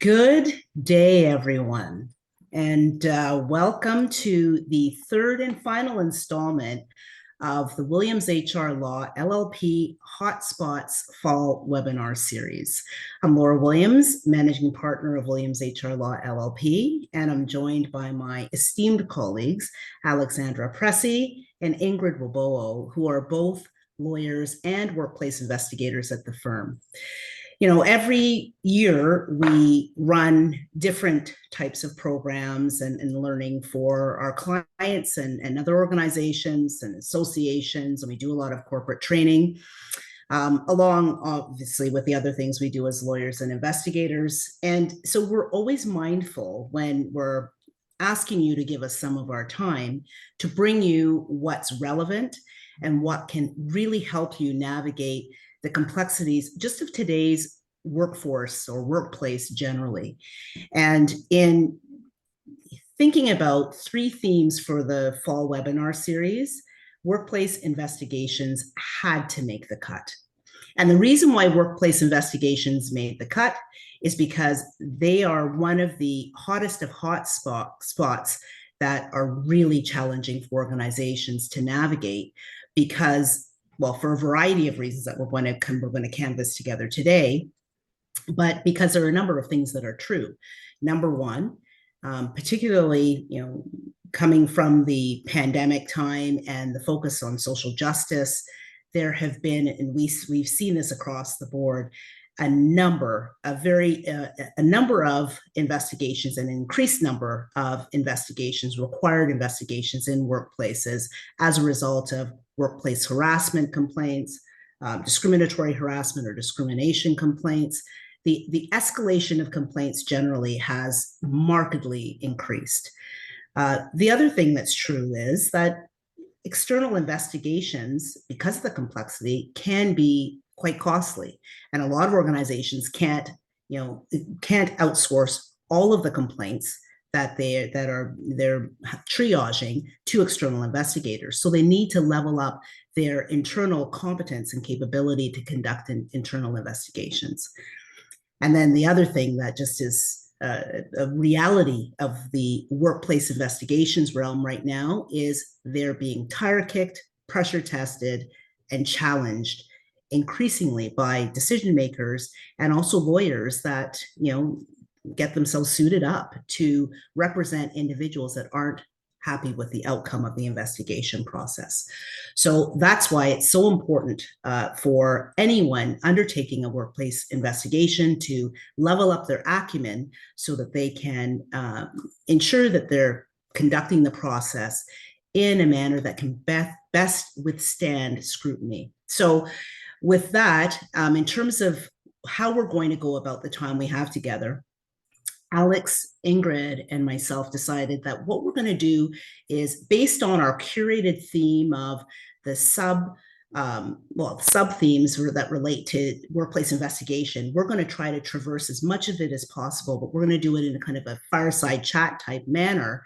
Good day, everyone, and welcome to the third and final installment of the Williams HR Law LLP Hotspots Fall Webinar Series. I'm Laura Williams, Managing Partner of Williams HR Law LLP, and I'm joined by my esteemed colleagues, Alexandra Pressy and Ingrid Wabowo, who are both lawyers and workplace investigators at the firm. Every year we run different types of programs and learning for our clients and other organizations and associations, and we do a lot of corporate training, along obviously with the other things we do as lawyers and investigators. And so we're always mindful when we're asking you to give us some of our time to bring you what's relevant and what can really help you navigate the complexities just of today's workforce or workplace generally. And in thinking about three themes for the fall webinar series, workplace investigations had to make the cut. And the reason why workplace investigations made the cut is because they are one of the hottest of hot spots that are really challenging for organizations to navigate because, well, for a variety of reasons that we're going to canvas together today, but because there are a number of things that are true. Number one, particularly, coming from the pandemic time and the focus on social justice, there have been, and we've seen this across the board, a number of investigations, an increased number of investigations, required investigations in workplaces as a result of workplace harassment complaints, discriminatory harassment or discrimination complaints. The escalation of complaints generally has markedly increased. The other thing that's true is that external investigations, because of the complexity, can be quite costly, and a lot of organizations can't outsource all of the complaints that they're triaging to external investigators. So they need to level up their internal competence and capability to conduct internal investigations. And then the other thing that just is a reality of the workplace investigations realm right now is they're being tire kicked, pressure tested, and challenged increasingly by decision makers and also lawyers that get themselves suited up to represent individuals that aren't happy with the outcome of the investigation process. So that's why it's so important for anyone undertaking a workplace investigation to level up their acumen so that they can ensure that they're conducting the process in a manner that can best withstand scrutiny. So with that, in terms of how we're going to go about the time we have together, Alex, Ingrid, and myself decided that what we're going to do is, based on our curated theme of the sub themes that relate to workplace investigation, we're going to try to traverse as much of it as possible, but we're going to do it in a kind of a fireside chat type manner.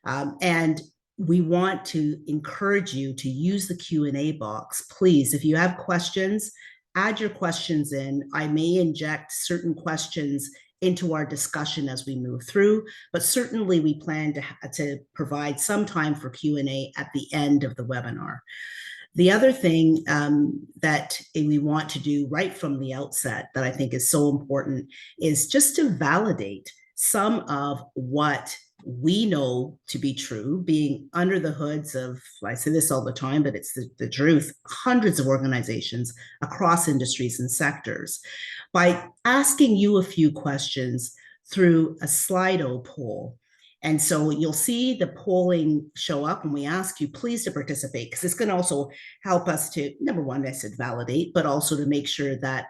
And we want to encourage you to use the Q&A box. Please, if you have questions, add your questions in. I may inject certain questions into our discussion as we move through, but certainly we plan to provide some time for Q&A at the end of the webinar. The other thing that we want to do right from the outset that I think is so important is just to validate some of what we know to be true, being under the hoods of, I say this all the time, but it's the truth, hundreds of organizations across industries and sectors, by asking you a few questions through a Slido poll. And so you'll see the polling show up when we ask you please to participate, because it's going to also help us to, number one, I said validate, but also to make sure that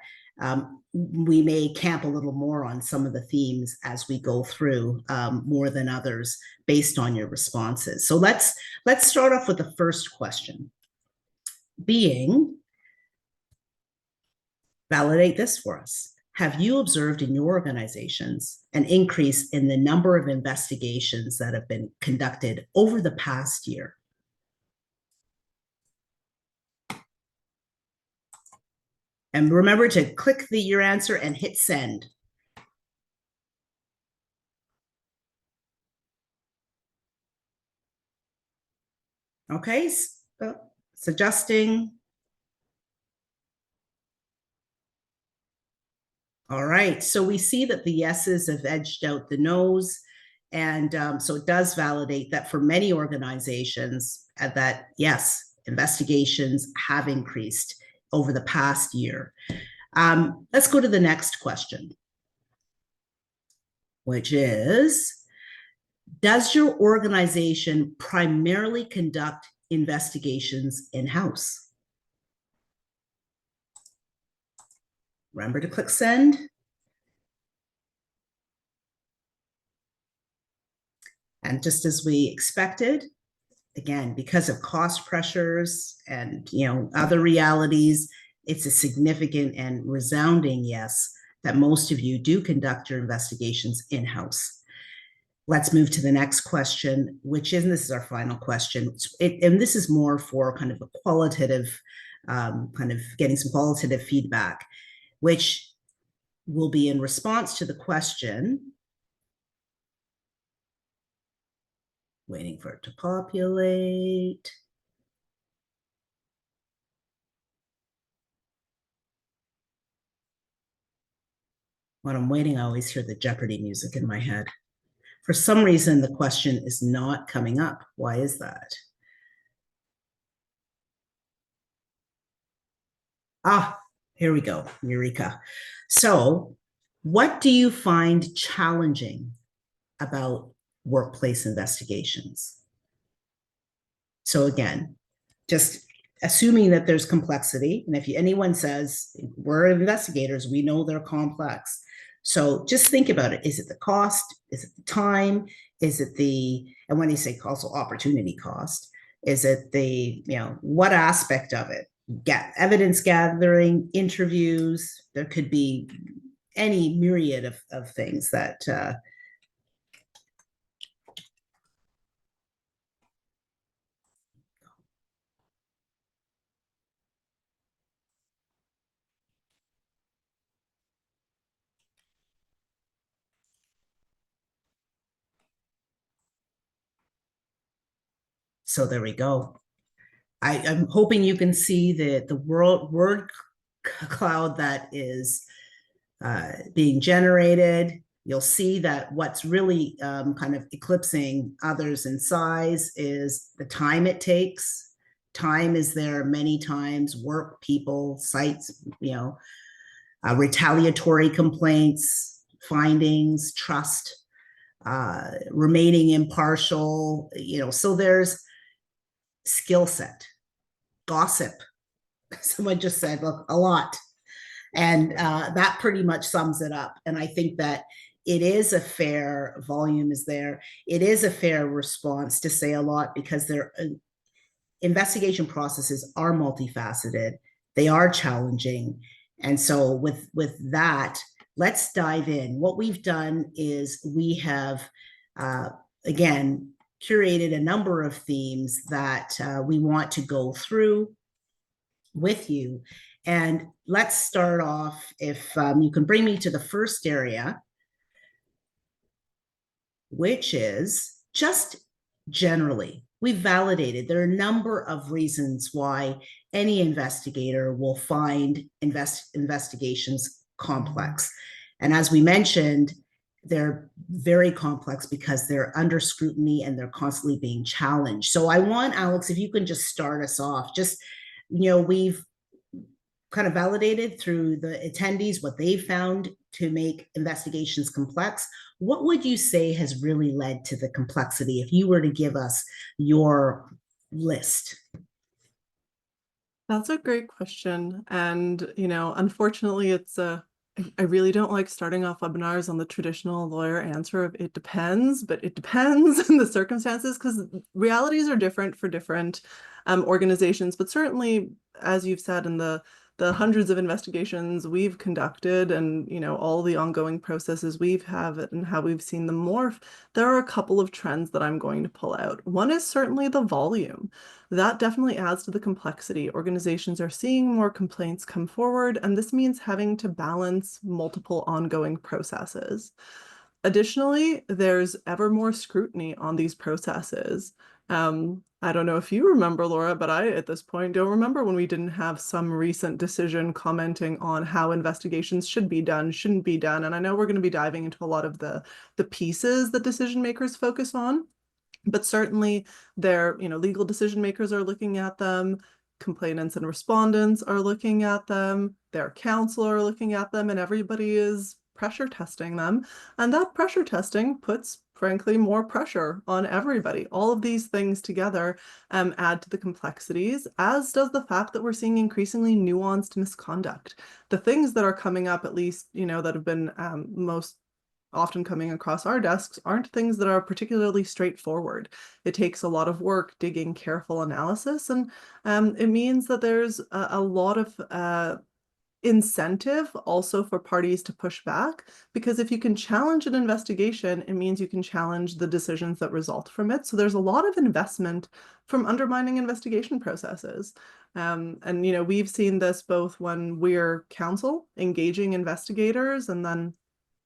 we may camp a little more on some of the themes as we go through, more than others based on your responses. So let's start off with the first question, being, validate this for us. Have you observed in your organizations an increase in the number of investigations that have been conducted over the past year? And remember to click your answer and hit send. Okay, it's adjusting. All right, so we see that the yeses have edged out the nos. And so it does validate that for many organizations, that yes, investigations have increased over the past year. Let's go to the next question, which is, does your organization primarily conduct investigations in-house? Remember to click send. And just as we expected, again, because of cost pressures and other realities, it's a significant and resounding yes that most of you do conduct your investigations in-house. Let's move to the next question, which is, and this is our final question, and this is more for kind of a qualitative, kind of getting some qualitative feedback, which will be in response to the question, waiting for it to populate. When I'm waiting, I always hear the Jeopardy music in my head. For some reason, the question is not coming up. Why is that? Ah, here we go, Eureka. So, what do you find challenging about workplace investigations? So, again, just assuming that there's complexity, and if anyone says we're investigators, we know they're complex. So just think about it. Is it the cost? Is it the time? Is it and when you say also opportunity cost, is it what aspect of it? Get evidence gathering, interviews. There could be any myriad of things that so there we go. I'm hoping you can see the word cloud that is being generated. You'll see that what's really kind of eclipsing others in size is the time it takes. Time is there many times, work, people, sites, retaliatory complaints, findings, trust, remaining impartial, so there's skill set, gossip. Someone just said, look, a lot. And that pretty much sums it up. And I think that it is a fair volume is there. It is a fair response to say a lot because their investigation processes are multifaceted. They are challenging. And so with that, let's dive in. What we've done is we have, again, curated a number of themes that we want to go through with you. And let's start off, if you can bring me to the first area, which is just generally, we've validated there are a number of reasons why any investigator will find investigations complex. And as we mentioned, they're very complex because they're under scrutiny and they're constantly being challenged. So I want, Alex, if you can just start us off, just, we've kind of validated through the attendees what they found to make investigations complex. What would you say has really led to the complexity if you were to give us your list? That's a great question. And, unfortunately, I really don't like starting off webinars on the traditional lawyer answer of it depends, but it depends in the circumstances because realities are different for different organizations. But certainly, as you've said, in the hundreds of investigations we've conducted and, all the ongoing processes we've had and how we've seen them morph, there are a couple of trends that I'm going to pull out. One is certainly the volume. That definitely adds to the complexity. Organizations are seeing more complaints come forward, and this means having to balance multiple ongoing processes. Additionally, there's ever more scrutiny on these processes. I don't know if you remember, Laura, but I, at this point, don't remember when we didn't have some recent decision commenting on how investigations should be done, shouldn't be done. And I know we're going to be diving into a lot of the pieces that decision makers focus on, but certainly their, legal decision makers are looking at them, complainants and respondents are looking at them, their counsel are looking at them, and everybody is pressure testing them. And that pressure testing puts, frankly, more pressure on everybody. All of these things together add to the complexities, as does the fact that we're seeing increasingly nuanced misconduct. The things that are coming up, at least, that have been most often coming across our desks aren't things that are particularly straightforward. It takes a lot of work, digging, careful analysis, and it means that there's a lot of incentive also for parties to push back, because if you can challenge an investigation, it means you can challenge the decisions that result from it. So there's a lot of investment from undermining investigation processes. And we've seen this both when we're counsel engaging investigators, and then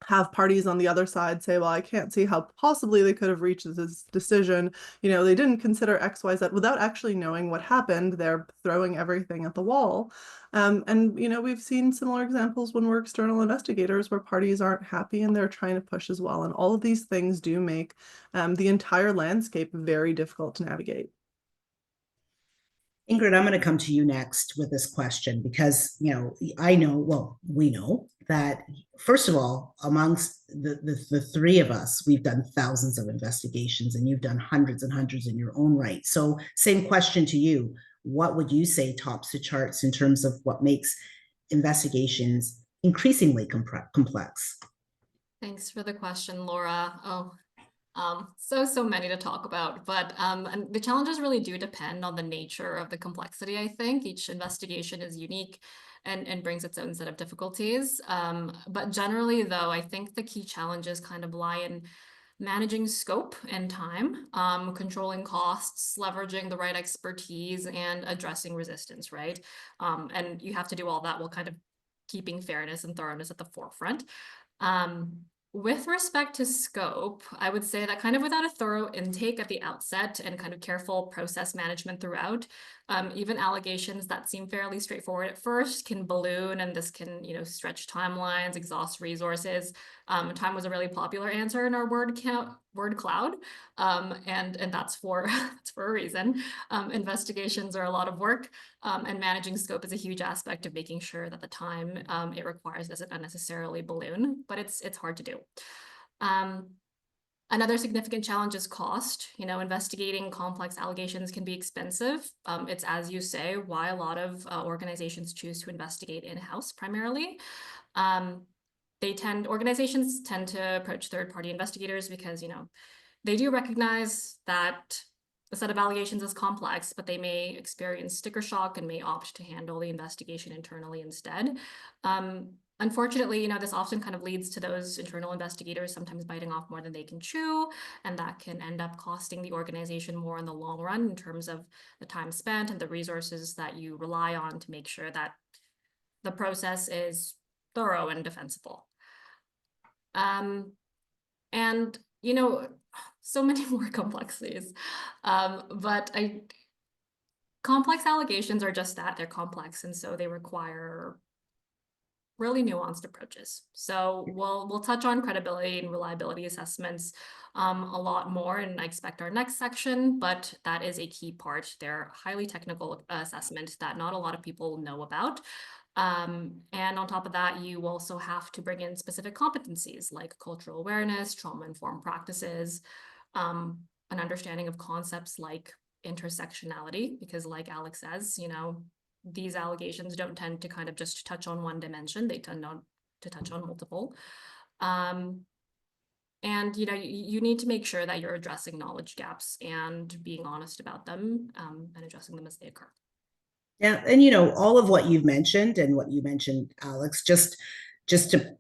have parties on the other side say, well, I can't see how possibly they could have reached this decision. They didn't consider X, Y, Z without actually knowing what happened. They're throwing everything at the wall. And we've seen similar examples when we're external investigators where parties aren't happy and they're trying to push as well. And all of these things do make the entire landscape very difficult to navigate. Ingrid, I'm going to come to you next with this question because, I know, well, we know that, first of all, amongst the three of us, we've done thousands of investigations and you've done hundreds and hundreds in your own right. So same question to you. What would you say tops the charts in terms of what makes investigations increasingly complex? Thanks for the question, Laura. Oh, so many to talk about, but and the challenges really do depend on the nature of the complexity. I think each investigation is unique and brings its own set of difficulties. But generally, though, I think the key challenges kind of lie in managing scope and time, controlling costs, leveraging the right expertise, and addressing resistance, right? And you have to do all that while kind of keeping fairness and thoroughness at the forefront. Um, with respect to scope, I would say that kind of without a thorough intake at the outset and kind of careful process management throughout, even allegations that seem fairly straightforward at first can balloon, and this can, stretch timelines, exhaust resources. Time was a really popular answer in our word cloud, and that's for that's for a reason. Investigations are a lot of work, and managing scope is a huge aspect of making sure that the time it requires doesn't unnecessarily balloon, but it's hard to do. Another significant challenge is cost. Investigating complex allegations can be expensive. It's, as you say, why a lot of organizations choose to investigate in-house primarily. Organizations tend to approach third-party investigators because, they do recognize that the set of allegations is complex, but they may experience sticker shock and may opt to handle the investigation internally instead. Unfortunately, this often kind of leads to those internal investigators sometimes biting off more than they can chew, and that can end up costing the organization more in the long run in terms of the time spent and the resources that you rely on to make sure that the process is thorough and defensible. And, so many more complexities, but complex allegations are just that, they're complex, and so they require really nuanced approaches. So we'll touch on credibility and reliability assessments a lot more, and I expect our next section, but that is a key part. They're highly technical assessments that not a lot of people know about. And on top of that, you also have to bring in specific competencies like cultural awareness, trauma-informed practices, an understanding of concepts like intersectionality, because like Alex says, these allegations don't tend to kind of just touch on one dimension. They tend to touch on multiple. And, you need to make sure that you're addressing knowledge gaps and being honest about them, and addressing them as they occur. Yeah, and all of what you've mentioned and what you mentioned, Alex, just to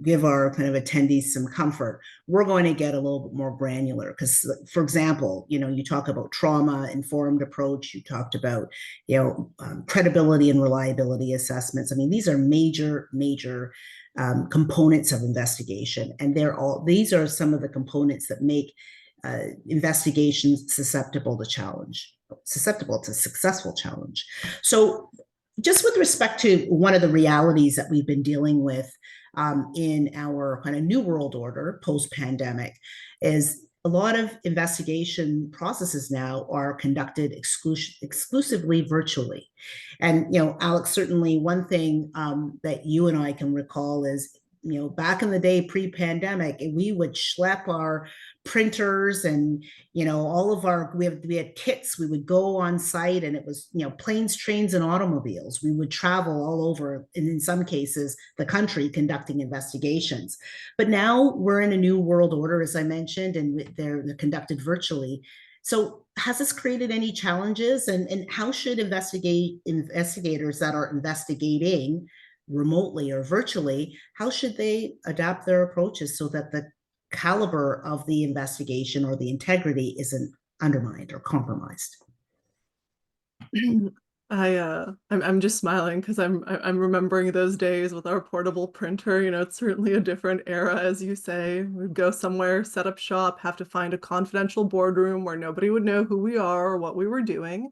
give our kind of attendees some comfort, we're going to get a little bit more granular because, for example, you talk about trauma informed approach, you talked about credibility and reliability assessments. I mean, these are major components of investigation, and these are some of the components that make investigations susceptible to successful challenge. So just with respect to one of the realities that we've been dealing with in our kind of new world order post-pandemic is a lot of investigation processes now are conducted exclusively virtually. And, Alex, certainly one thing that you and I can recall is, back in the day pre-pandemic, we would schlep our printers and all of our we had kits. We would go on site, and it was planes, trains, and automobiles. We would travel all over, and in some cases the country, conducting investigations. But now we're in a new world order, as I mentioned, and they're conducted virtually. So has this created any challenges, and how should investigators that are investigating remotely or virtually, how should they adapt their approaches so that the caliber of the investigation or the integrity isn't undermined or compromised? I'm just smiling because I'm remembering those days with our portable printer. It's certainly a different era, as you say. We'd go somewhere, set up shop, have to find a confidential boardroom where nobody would know who we are or what we were doing.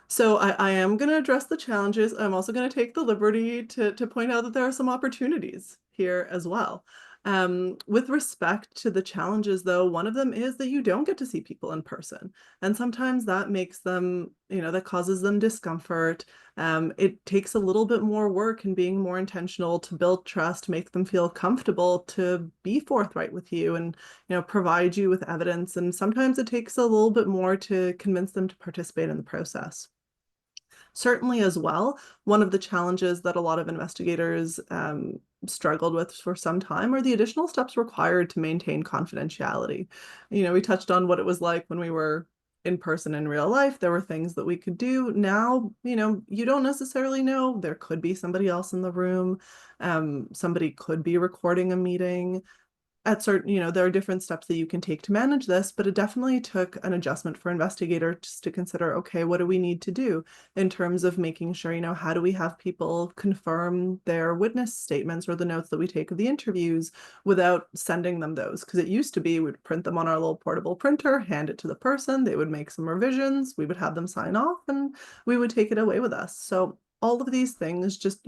So I am going to address the challenges. I'm also going to take the liberty to point out that there are some opportunities here as well. With respect to the challenges, though, one of them is that you don't get to see people in person. And sometimes that makes them, that causes them discomfort. It takes a little bit more work and being more intentional to build trust, make them feel comfortable to be forthright with you and, provide you with evidence. And sometimes it takes a little bit more to convince them to participate in the process. Certainly as well, one of the challenges that a lot of investigators struggled with for some time are the additional steps required to maintain confidentiality. We touched on what it was like when we were in person in real life. There were things that we could do. Now, you don't necessarily know. There could be somebody else in the room. Somebody could be recording a meeting. At certain, there are different steps that you can take to manage this, but it definitely took an adjustment for investigators to consider, okay, what do we need to do in terms of making sure, how do we have people confirm their witness statements or the notes that we take of the interviews without sending them those? Because it used to be we'd print them on our little portable printer, hand it to the person, they would make some revisions, we would have them sign off, and we would take it away with us. So all of these things, just,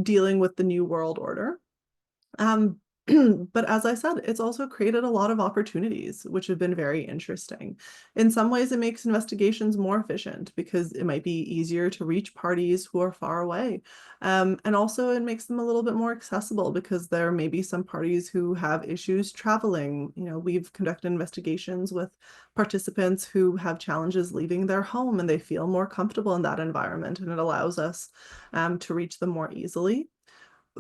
dealing with the new world order. But as I said, it's also created a lot of opportunities, which have been very interesting. In some ways, it makes investigations more efficient because it might be easier to reach parties who are far away. And also it makes them a little bit more accessible because there may be some parties who have issues traveling. We've conducted investigations with participants who have challenges leaving their home and they feel more comfortable in that environment, and it allows us to reach them more easily.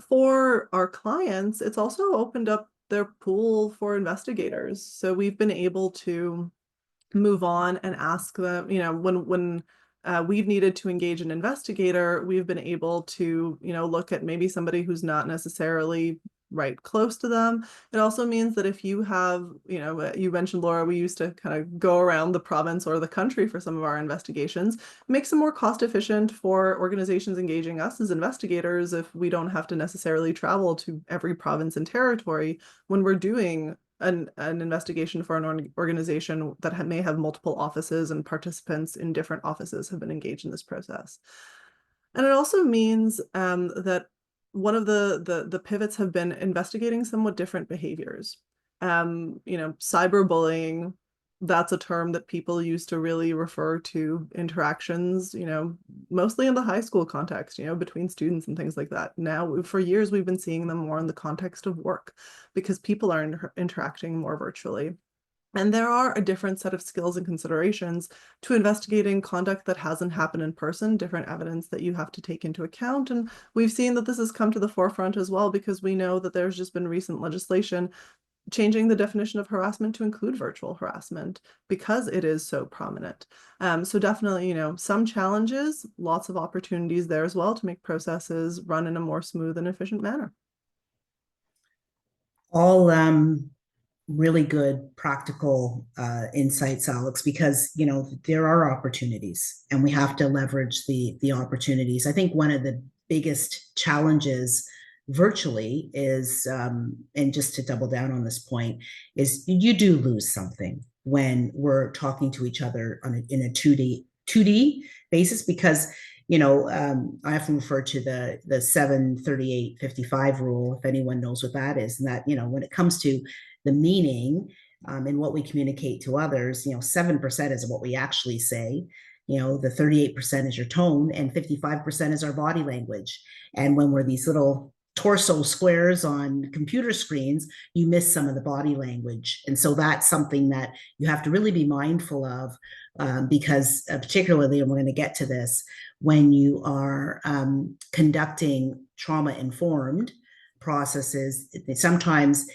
For our clients, it's also opened up their pool for investigators. So we've been able to move on and ask them, when we've needed to engage an investigator, we've been able to, look at maybe somebody who's not necessarily right close to them. It also means that if you have, you mentioned, Laura, we used to kind of go around the province or the country for some of our investigations. It makes them more cost efficient for organizations engaging us as investigators if we don't have to necessarily travel to every province and territory when we're doing an investigation for an organization that may have multiple offices and participants in different offices have been engaged in this process. And it also means that one of the pivots have been investigating somewhat different behaviors. Cyberbullying, that's a term that people use to really refer to interactions, mostly in the high school context, between students and things like that. Now, for years, we've been seeing them more in the context of work because people are interacting more virtually. And there are a different set of skills and considerations to investigating conduct that hasn't happened in person, different evidence that you have to take into account. And we've seen that this has come to the forefront as well, because we know that there's just been recent legislation changing the definition of harassment to include virtual harassment because it is so prominent. So definitely, some challenges, lots of opportunities there as well to make processes run in a more smooth and efficient manner. All really good practical insights, Alex, because there are opportunities and we have to leverage the opportunities. I think one of the biggest challenges virtually is, and just to double down on this point, is you do lose something when we're talking to each other in a 2D basis, because I often refer to the 7-38-55 rule, if anyone knows what that is, and that when it comes to the meaning, and what we communicate to others, 7% is what we actually say. The 38% is your tone, and 55% is our body language. And when we're these little torso squares on computer screens, you miss some of the body language. And so that's something that you have to really be mindful of, because particularly, and we're going to get to this, when you are conducting trauma-informed processes, sometimes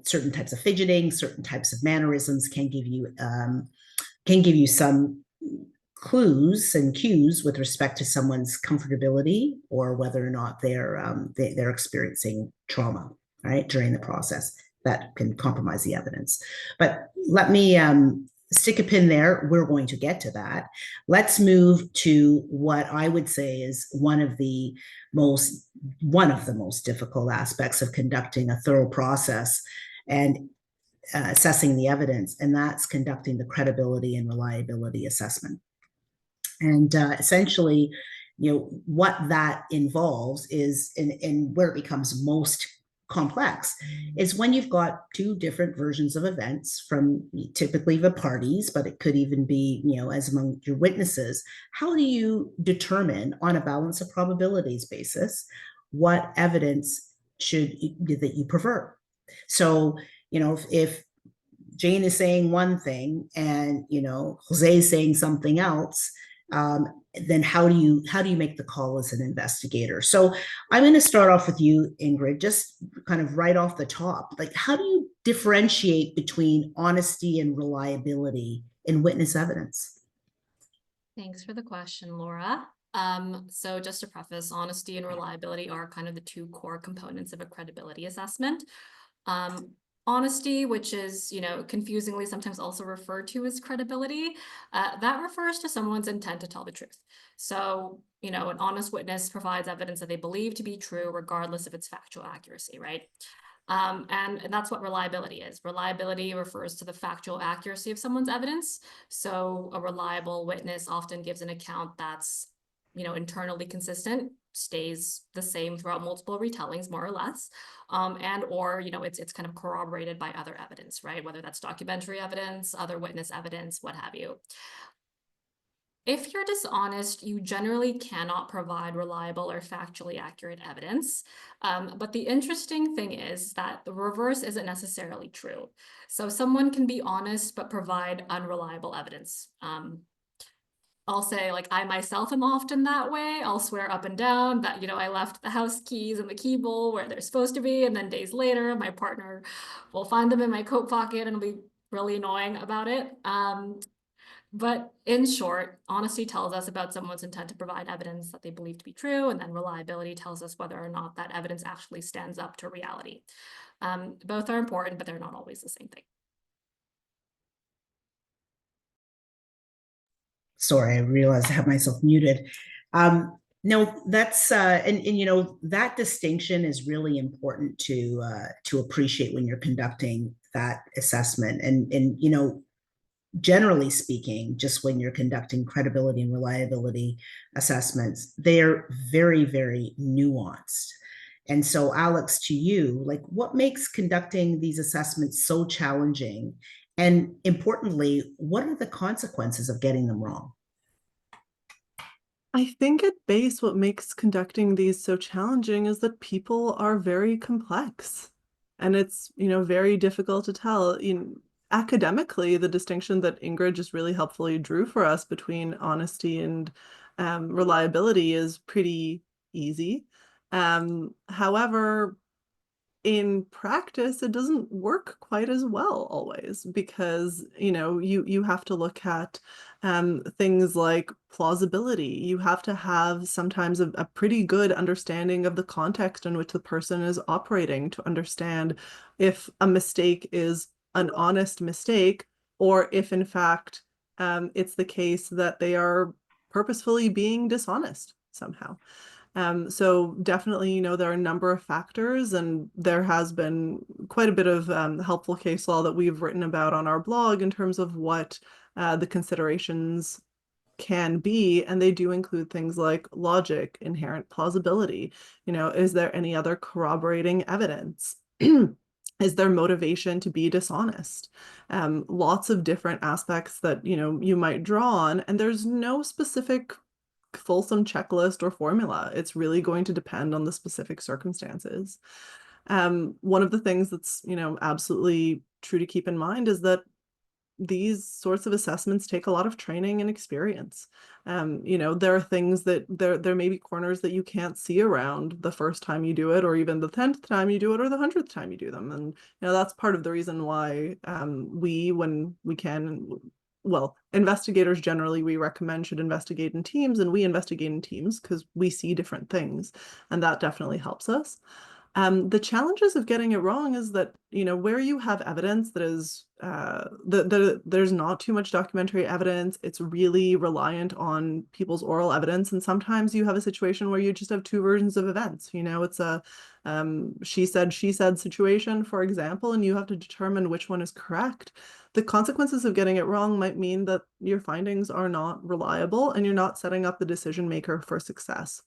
certain types of fidgeting, certain types of mannerisms can give you some clues and cues with respect to someone's comfortability or whether or not they're experiencing trauma, right, during the process that can compromise the evidence. But let me stick a pin there. We're going to get to that. Let's move to what I would say is one of the most difficult aspects of conducting a thorough process and assessing the evidence, and that's conducting the credibility and reliability assessment. And essentially, what that involves is, and where it becomes most complex, is when you've got two different versions of events from typically the parties, but it could even be, as among your witnesses. How do you determine, on a balance of probabilities basis, what evidence that you prefer? So, if Jane is saying one thing and Jose is saying something else, then how do you make the call as an investigator? So I'm going to start off with you, Ingrid, just kind of right off the top. Like, how do you differentiate between honesty and reliability in witness evidence? Thanks for the question, Laura. So just to preface, honesty and reliability are kind of the two core components of a credibility assessment. Honesty, which is, confusingly sometimes also referred to as credibility, that refers to someone's intent to tell the truth. So, an honest witness provides evidence that they believe to be true, regardless of its factual accuracy, right? And that's what reliability is. Reliability refers to the factual accuracy of someone's evidence. So a reliable witness often gives an account that's, internally consistent, stays the same throughout multiple retellings, more or less, or it's kind of corroborated by other evidence, right? Whether that's documentary evidence, other witness evidence, what have you. If you're dishonest, you generally cannot provide reliable or factually accurate evidence. But the interesting thing is that the reverse isn't necessarily true. So someone can be honest but provide unreliable evidence. I'll say, like, I myself am often that way. I'll swear up and down that, I left the house keys in the key bowl where they're supposed to be. And then days later, my partner will find them in my coat pocket and will be really annoying about it. But in short, honesty tells us about someone's intent to provide evidence that they believe to be true, and then reliability tells us whether or not that evidence actually stands up to reality. Both are important, but they're not always the same thing. Sorry, I realized I have myself muted. No, that's and that distinction is really important to appreciate when you're conducting that assessment. And generally speaking, just when you're conducting credibility and reliability assessments, they're very, very nuanced. And so, Alex, to you, like, what makes conducting these assessments so challenging? And importantly, what are the consequences of getting them wrong? I think at base, what makes conducting these so challenging is that people are very complex. And it's, very difficult to tell. Academically, the distinction that Ingrid just really helpfully drew for us between honesty and reliability is pretty easy. However, in practice, it doesn't work quite as well always because, you have to look at things like plausibility. You have to have sometimes a pretty good understanding of the context in which the person is operating to understand if a mistake is an honest mistake or if, in fact, it's the case that they are purposefully being dishonest somehow. So definitely, you know, there are a number of factors, and there has been quite a bit of helpful case law that we've written about on our blog in terms of what the considerations can be, and they do include things like logic, inherent plausibility. You know, is there any other corroborating evidence? Is there motivation to be dishonest? Lots of different aspects that, you know, you might draw on, and there's no specific fulsome checklist or formula. It's really going to depend on the specific circumstances. One of the things that's, you know, absolutely true to keep in mind is that these sorts of assessments take a lot of training and experience. You know, there are things that there may be corners that you can't see around the first time you do it, or even the 10th time you do it, or the 100th time you do them. And, you know, that's part of the reason why we, when we can, well, investigators generally, we recommend should investigate in teams, and we investigate in teams because we see different things, and that definitely helps us. The challenges of getting it wrong is that, you know, where you have evidence that is, there's not too much documentary evidence, it's really reliant on people's oral evidence. And sometimes you have a situation where you just have two versions of events. You know, it's a she said situation, for example, and you have to determine which one is correct. The consequences of getting it wrong might mean that your findings are not reliable and you're not setting up the decision maker for success.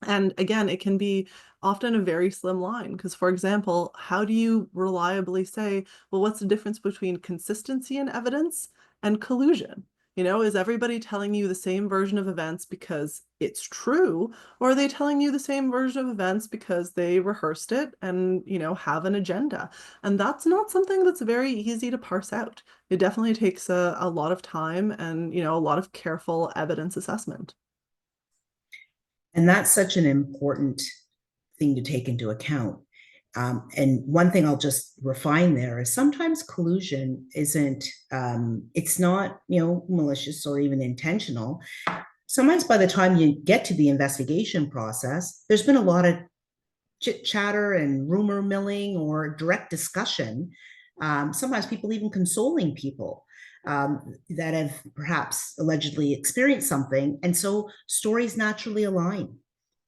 And again, it can be often a very slim line because, for example, how do you reliably say, well, what's the difference between consistency in evidence and collusion? You know, is everybody telling you the same version of events because it's true, or are they telling you the same version of events because they rehearsed it and, you know, have an agenda? And that's not something that's very easy to parse out. It definitely takes a lot of time and, you know, a lot of careful evidence assessment. And that's such an important thing to take into account. And one thing I'll just refine there is sometimes collusion isn't, it's not, you know, malicious or even intentional. Sometimes by the time you get to the investigation process, there's been a lot of chit chatter and rumor milling or direct discussion. Sometimes people even consoling people that have perhaps allegedly experienced something. And so stories naturally align,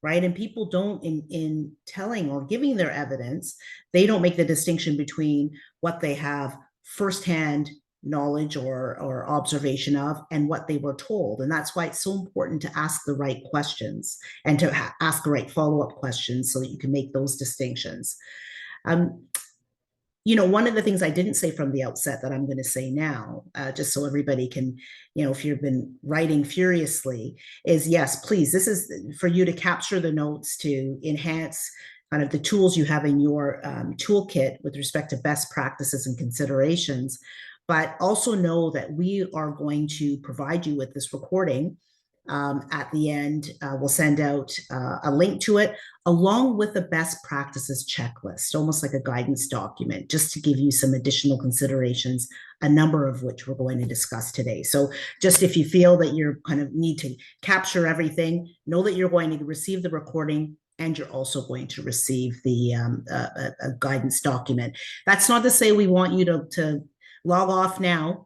right? And people don't, in telling or giving their evidence, they don't make the distinction between what they have firsthand knowledge or observation of and what they were told. And that's why it's so important to ask the right questions and to ask the right follow-up questions so that you can make those distinctions. Um, you know, one of the things I didn't say from the outset that I'm going to say now, just so everybody can, you know, if you've been writing furiously, is yes, please, this is for you to capture the notes to enhance kind of the tools you have in your toolkit with respect to best practices and considerations. But also know that we are going to provide you with this recording. At the end, we'll send out a link to it along with a best practices checklist, almost like a guidance document, just to give you some additional considerations, a number of which we're going to discuss today. So just if you feel that you're kind of need to capture everything, know that you're going to receive the recording and you're also going to receive the a guidance document. That's not to say we want you to log off now.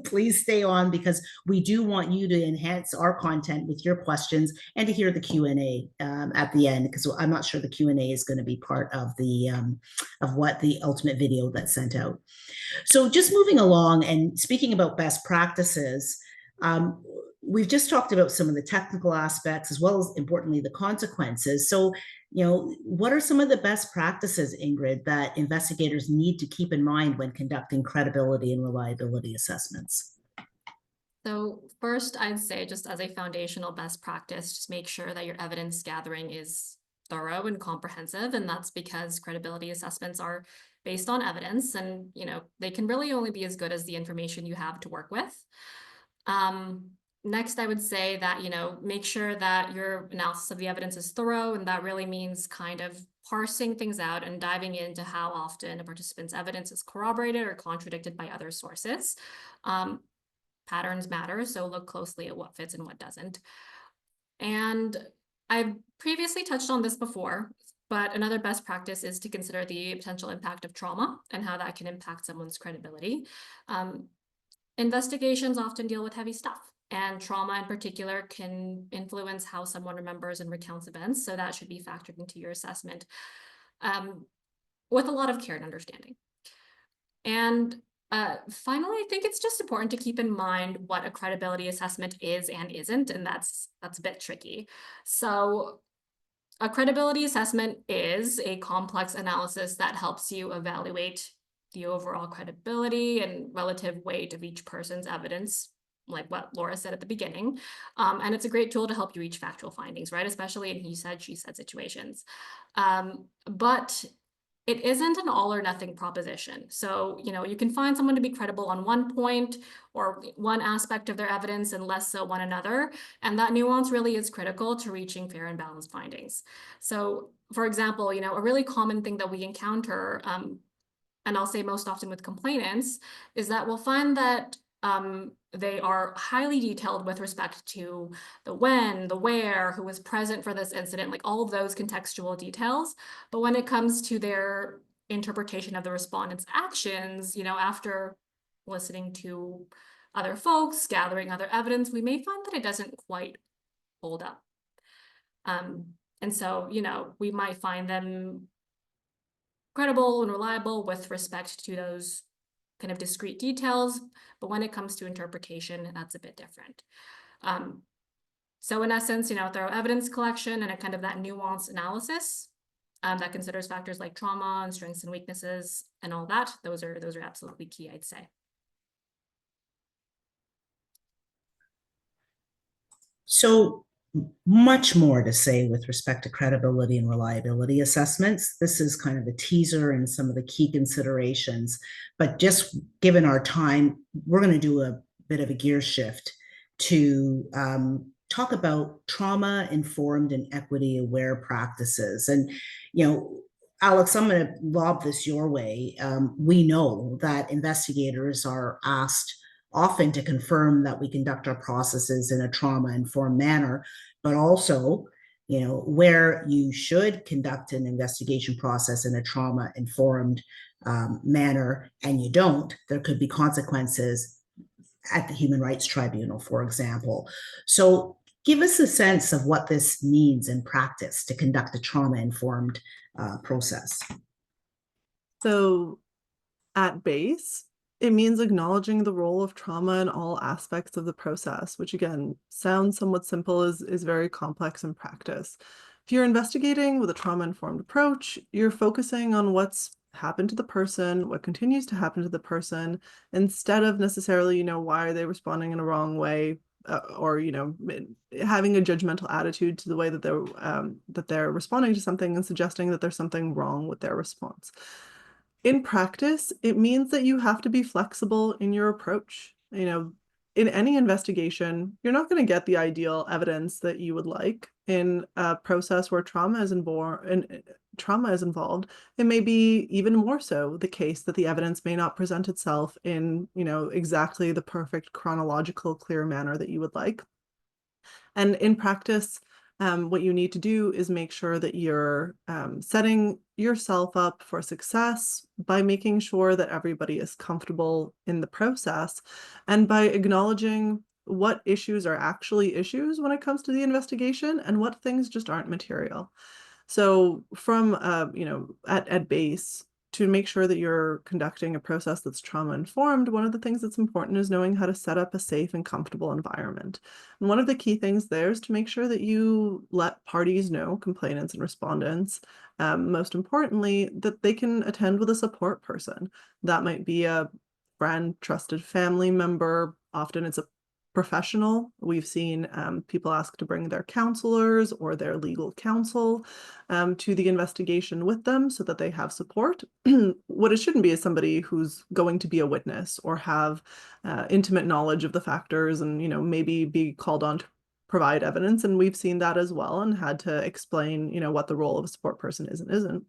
Please stay on because we do want you to enhance our content with your questions and to hear the Q&A at the end, because I'm not sure the Q&A is going to be part of the of what the ultimate video that's sent out. So just moving along and speaking about best practices, we've just talked about some of the technical aspects as well as importantly the consequences. So, you know, what are some of the best practices, Ingrid, that investigators need to keep in mind when conducting credibility and reliability assessments? So first, I'd say just as a foundational best practice, just make sure that your evidence gathering is thorough and comprehensive. And that's because credibility assessments are based on evidence and, you know, they can really only be as good as the information you have to work with. Next, I would say that, you know, make sure that your analysis of the evidence is thorough, and that really means kind of parsing things out and diving into how often a participant's evidence is corroborated or contradicted by other sources. Patterns matter, so look closely at what fits and what doesn't. And I've previously touched on this before, but another best practice is to consider the potential impact of trauma and how that can impact someone's credibility. Investigations often deal with heavy stuff, and trauma in particular can influence how someone remembers and recounts events. So that should be factored into your assessment with a lot of care and understanding. And finally, I think it's just important to keep in mind what a credibility assessment is and isn't, and that's a bit tricky. So a credibility assessment is a complex analysis that helps you evaluate the overall credibility and relative weight of each person's evidence, like what Laura said at the beginning. And it's a great tool to help you reach factual findings, right? Especially in he said, she said situations. But it isn't an all or nothing proposition. So, you can find someone to be credible on one point or one aspect of their evidence and less so on another. And that nuance really is critical to reaching fair and balanced findings. So, for example, a really common thing that we encounter, and I'll say most often with complainants, is that we'll find that they are highly detailed with respect to the when, the where, who was present for this incident, like all of those contextual details. But when it comes to their interpretation of the respondent's actions, after listening to other folks, gathering other evidence, we may find that it doesn't quite hold up. And so, we might find them credible and reliable with respect to those kind of discrete details, but when it comes to interpretation, that's a bit different. So in essence, thorough evidence collection and a kind of that nuanced analysis that considers factors like trauma and strengths and weaknesses and all that, those are absolutely key, I'd say. So much more to say with respect to credibility and reliability assessments. This is kind of a teaser and some of the key considerations, but just given our time, we're going to do a bit of a gear shift to talk about trauma-informed and equity-aware practices. And, Alex, I'm going to lob this your way. We know that investigators are asked often to confirm that we conduct our processes in a trauma-informed manner, but also, where you should conduct an investigation process in a trauma-informed manner and you don't, there could be consequences at the Human Rights Tribunal, for example. So give us a sense of what this means in practice to conduct a trauma-informed process. So at base, it means acknowledging the role of trauma in all aspects of the process, which again, sounds somewhat simple, is very complex in practice. If you're investigating with a trauma-informed approach, you're focusing on what's happened to the person, what continues to happen to the person, instead of necessarily, why are they responding in a wrong way, or having a judgmental attitude to the way that they're responding to something and suggesting that there's something wrong with their response. In practice, it means that you have to be flexible in your approach. In any investigation, you're not going to get the ideal evidence that you would like. In a process where trauma is involved, it may be even more so the case that the evidence may not present itself in, exactly the perfect chronological, clear manner that you would like. And in practice, what you need to do is make sure that you're setting yourself up for success by making sure that everybody is comfortable in the process and by acknowledging what issues are actually issues when it comes to the investigation and what things just aren't material. So from, at base, to make sure that you're conducting a process that's trauma-informed, one of the things that's important is knowing how to set up a safe and comfortable environment. And one of the key things there is to make sure that you let parties know, complainants and respondents, most importantly, that they can attend with a support person. That might be a friend, trusted family member. Often it's a professional. We've seen people ask to bring their counselors or their legal counsel to the investigation with them so that they have support. What it shouldn't be is somebody who's going to be a witness or have intimate knowledge of the factors and, maybe be called on to provide evidence. And we've seen that as well and had to explain, what the role of a support person is and isn't.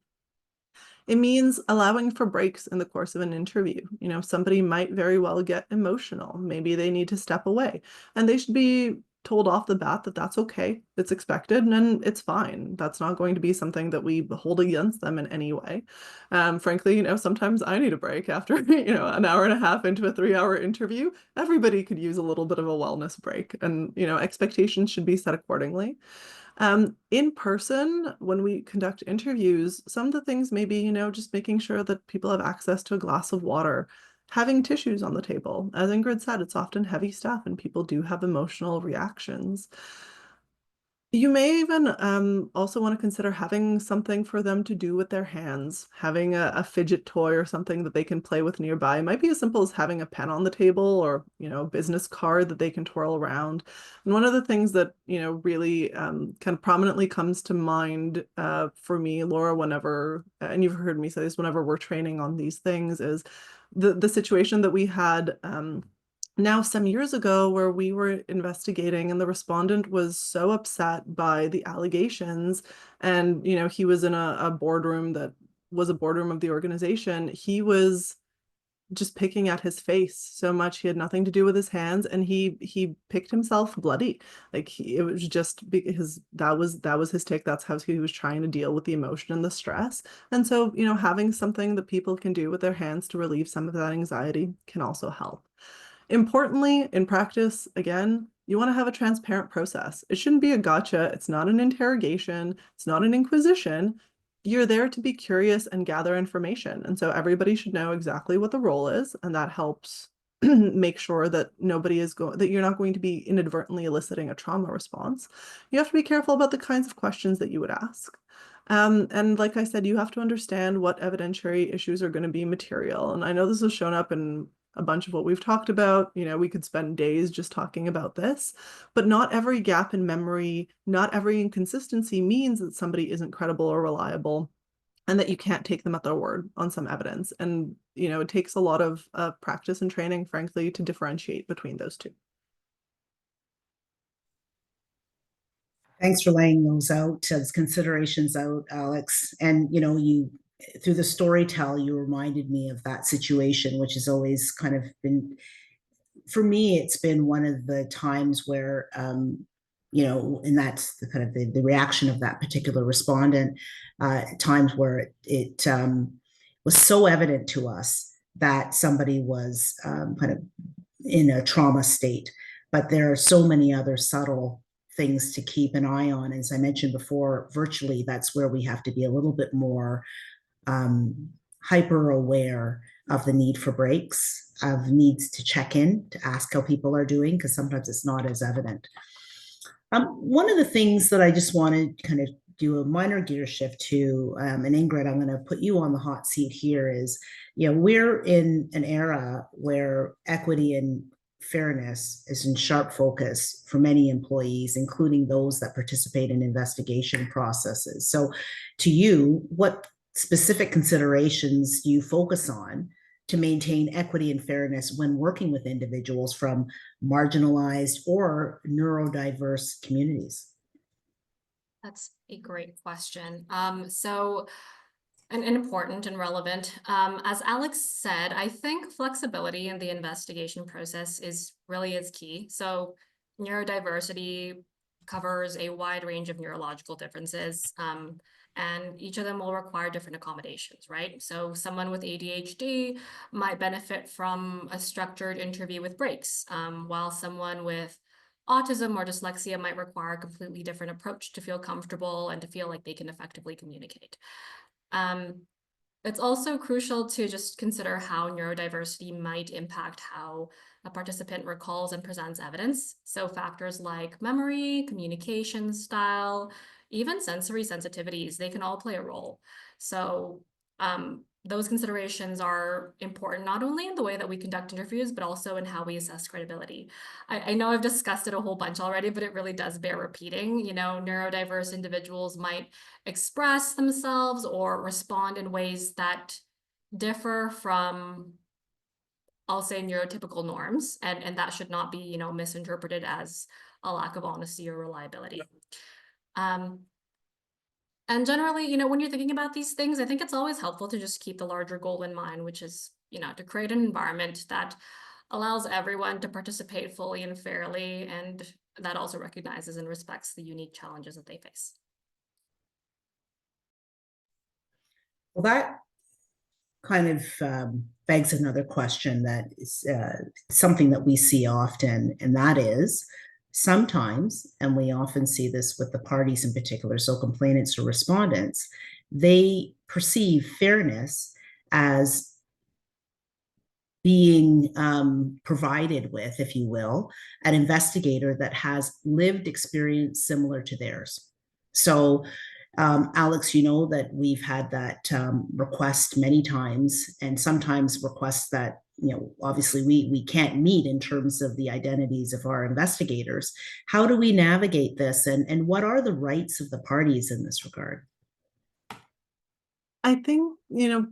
It means allowing for breaks in the course of an interview. Somebody might very well get emotional. Maybe they need to step away, and they should be told off the bat that that's okay, it's expected, and it's fine. That's not going to be something that we hold against them in any way. Frankly, sometimes I need a break after, an hour and a half into a 3-hour interview. Everybody could use a little bit of a wellness break, and, expectations should be set accordingly. In person, when we conduct interviews, some of the things maybe, just making sure that people have access to a glass of water, having tissues on the table. As Ingrid said, it's often heavy stuff and people do have emotional reactions. You may even also want to consider having something for them to do with their hands, having a fidget toy or something that they can play with nearby. It might be as simple as having a pen on the table or, a business card that they can twirl around. And one of the things that, really kind of prominently comes to mind for me, Laura, whenever, and you've heard me say this, whenever we're training on these things, is the situation that we had now some years ago where we were investigating and the respondent was so upset by the allegations, and he was in a boardroom that was a boardroom of the organization. He was just picking at his face so much. He had nothing to do with his hands, and he picked himself bloody. Like it was just because that was his take. That's how he was trying to deal with the emotion and the stress. And so having something that people can do with their hands to relieve some of that anxiety can also help. Importantly, in practice, again, you want to have a transparent process. It shouldn't be a gotcha. It's not an interrogation. It's not an inquisition. You're there to be curious and gather information. And so everybody should know exactly what the role is, and that helps make sure that that you're not going to be inadvertently eliciting a trauma response. You have to be careful about the kinds of questions that you would ask. And like I said, you have to understand what evidentiary issues are going to be material. And I know this has shown up in a bunch of what we've talked about. We could spend days just talking about this, but not every gap in memory, not every inconsistency means that somebody isn't credible or reliable, and that you can't take them at their word on some evidence. And, it takes a lot of practice and training, frankly, to differentiate between those two. Thanks for laying those considerations out, Alex. And you through the storytell, you reminded me of that situation, which has always kind of been, for me, it's been one of the times where, and that's the kind of the reaction of that particular respondent, times where it was so evident to us that somebody was kind of in a trauma state. But there are so many other subtle things to keep an eye on. As I mentioned before, virtually, that's where we have to be a little bit more hyper aware of the need for breaks, of needs to check in, to ask how people are doing, because sometimes it's not as evident. One of the things that I just want to kind of do a minor gear shift to, and Ingrid, I'm going to put you on the hot seat here, is, we're in an era where equity and fairness is in sharp focus for many employees, including those that participate in investigation processes. So to you, what specific considerations do you focus on to maintain equity and fairness when working with individuals from marginalized or neurodiverse communities? That's a great question. And important and relevant. As Alex said, I think flexibility in the investigation process is key. So neurodiversity covers a wide range of neurological differences, and each of them will require different accommodations, right? So someone with ADHD might benefit from a structured interview with breaks, while someone with autism or dyslexia might require a completely different approach to feel comfortable and to feel like they can effectively communicate. It's also crucial to just consider how neurodiversity might impact how a participant recalls and presents evidence. So factors like memory, communication style, even sensory sensitivities, they can all play a role. So those considerations are important, not only in the way that we conduct interviews, but also in how we assess credibility. I know I've discussed it a whole bunch already, but it really does bear repeating. Neurodiverse individuals might express themselves or respond in ways that differ from, I'll say, neurotypical norms, and that should not be, misinterpreted as a lack of honesty or reliability. And generally, when you're thinking about these things, I think it's always helpful to just keep the larger goal in mind, which is, to create an environment that allows everyone to participate fully and fairly, and that also recognizes and respects the unique challenges that they face. Well, that kind of begs another question that is something that we see often, and that is sometimes, and we often see this with the parties in particular, so complainants or respondents, they perceive fairness as being provided with, if you will, an investigator that has lived experience similar to theirs. So, Alex, you know that we've had that request many times, and sometimes requests that, you know, obviously we can't meet in terms of the identities of our investigators. How do we navigate this, and what are the rights of the parties in this regard? I think,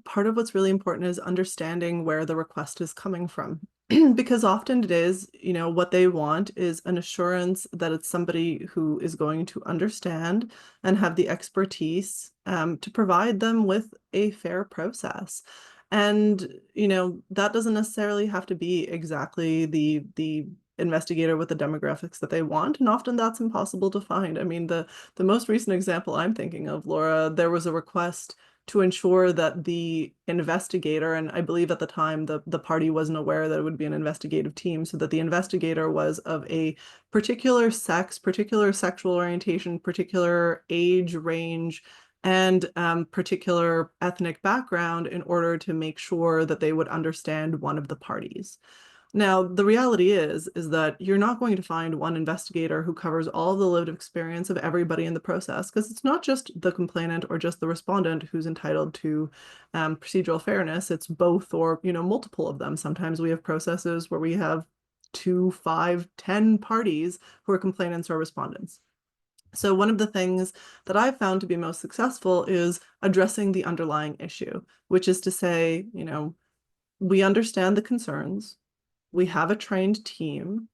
part of what's really important is understanding where the request is coming from. Because often it is, what they want is an assurance that it's somebody who is going to understand and have the expertise to provide them with a fair process. And, that doesn't necessarily have to be exactly the investigator with the demographics that they want. And often that's impossible to find. I mean, the most recent example I'm thinking of, Laura, there was a request to ensure that the investigator, and I believe at the time the party wasn't aware that it would be an investigative team, so that the investigator was of a particular sex, particular sexual orientation, particular age range, and particular ethnic background in order to make sure that they would understand one of the parties. Now, the reality is that you're not going to find one investigator who covers all the lived experience of everybody in the process, because it's not just the complainant or just the respondent who's entitled to procedural fairness. It's both, or, multiple of them. Sometimes we have processes where we have 2, 5, 10 parties who are complainants or respondents. So one of the things that I've found to be most successful is addressing the underlying issue, which is to say, we understand the concerns. We have a trained team.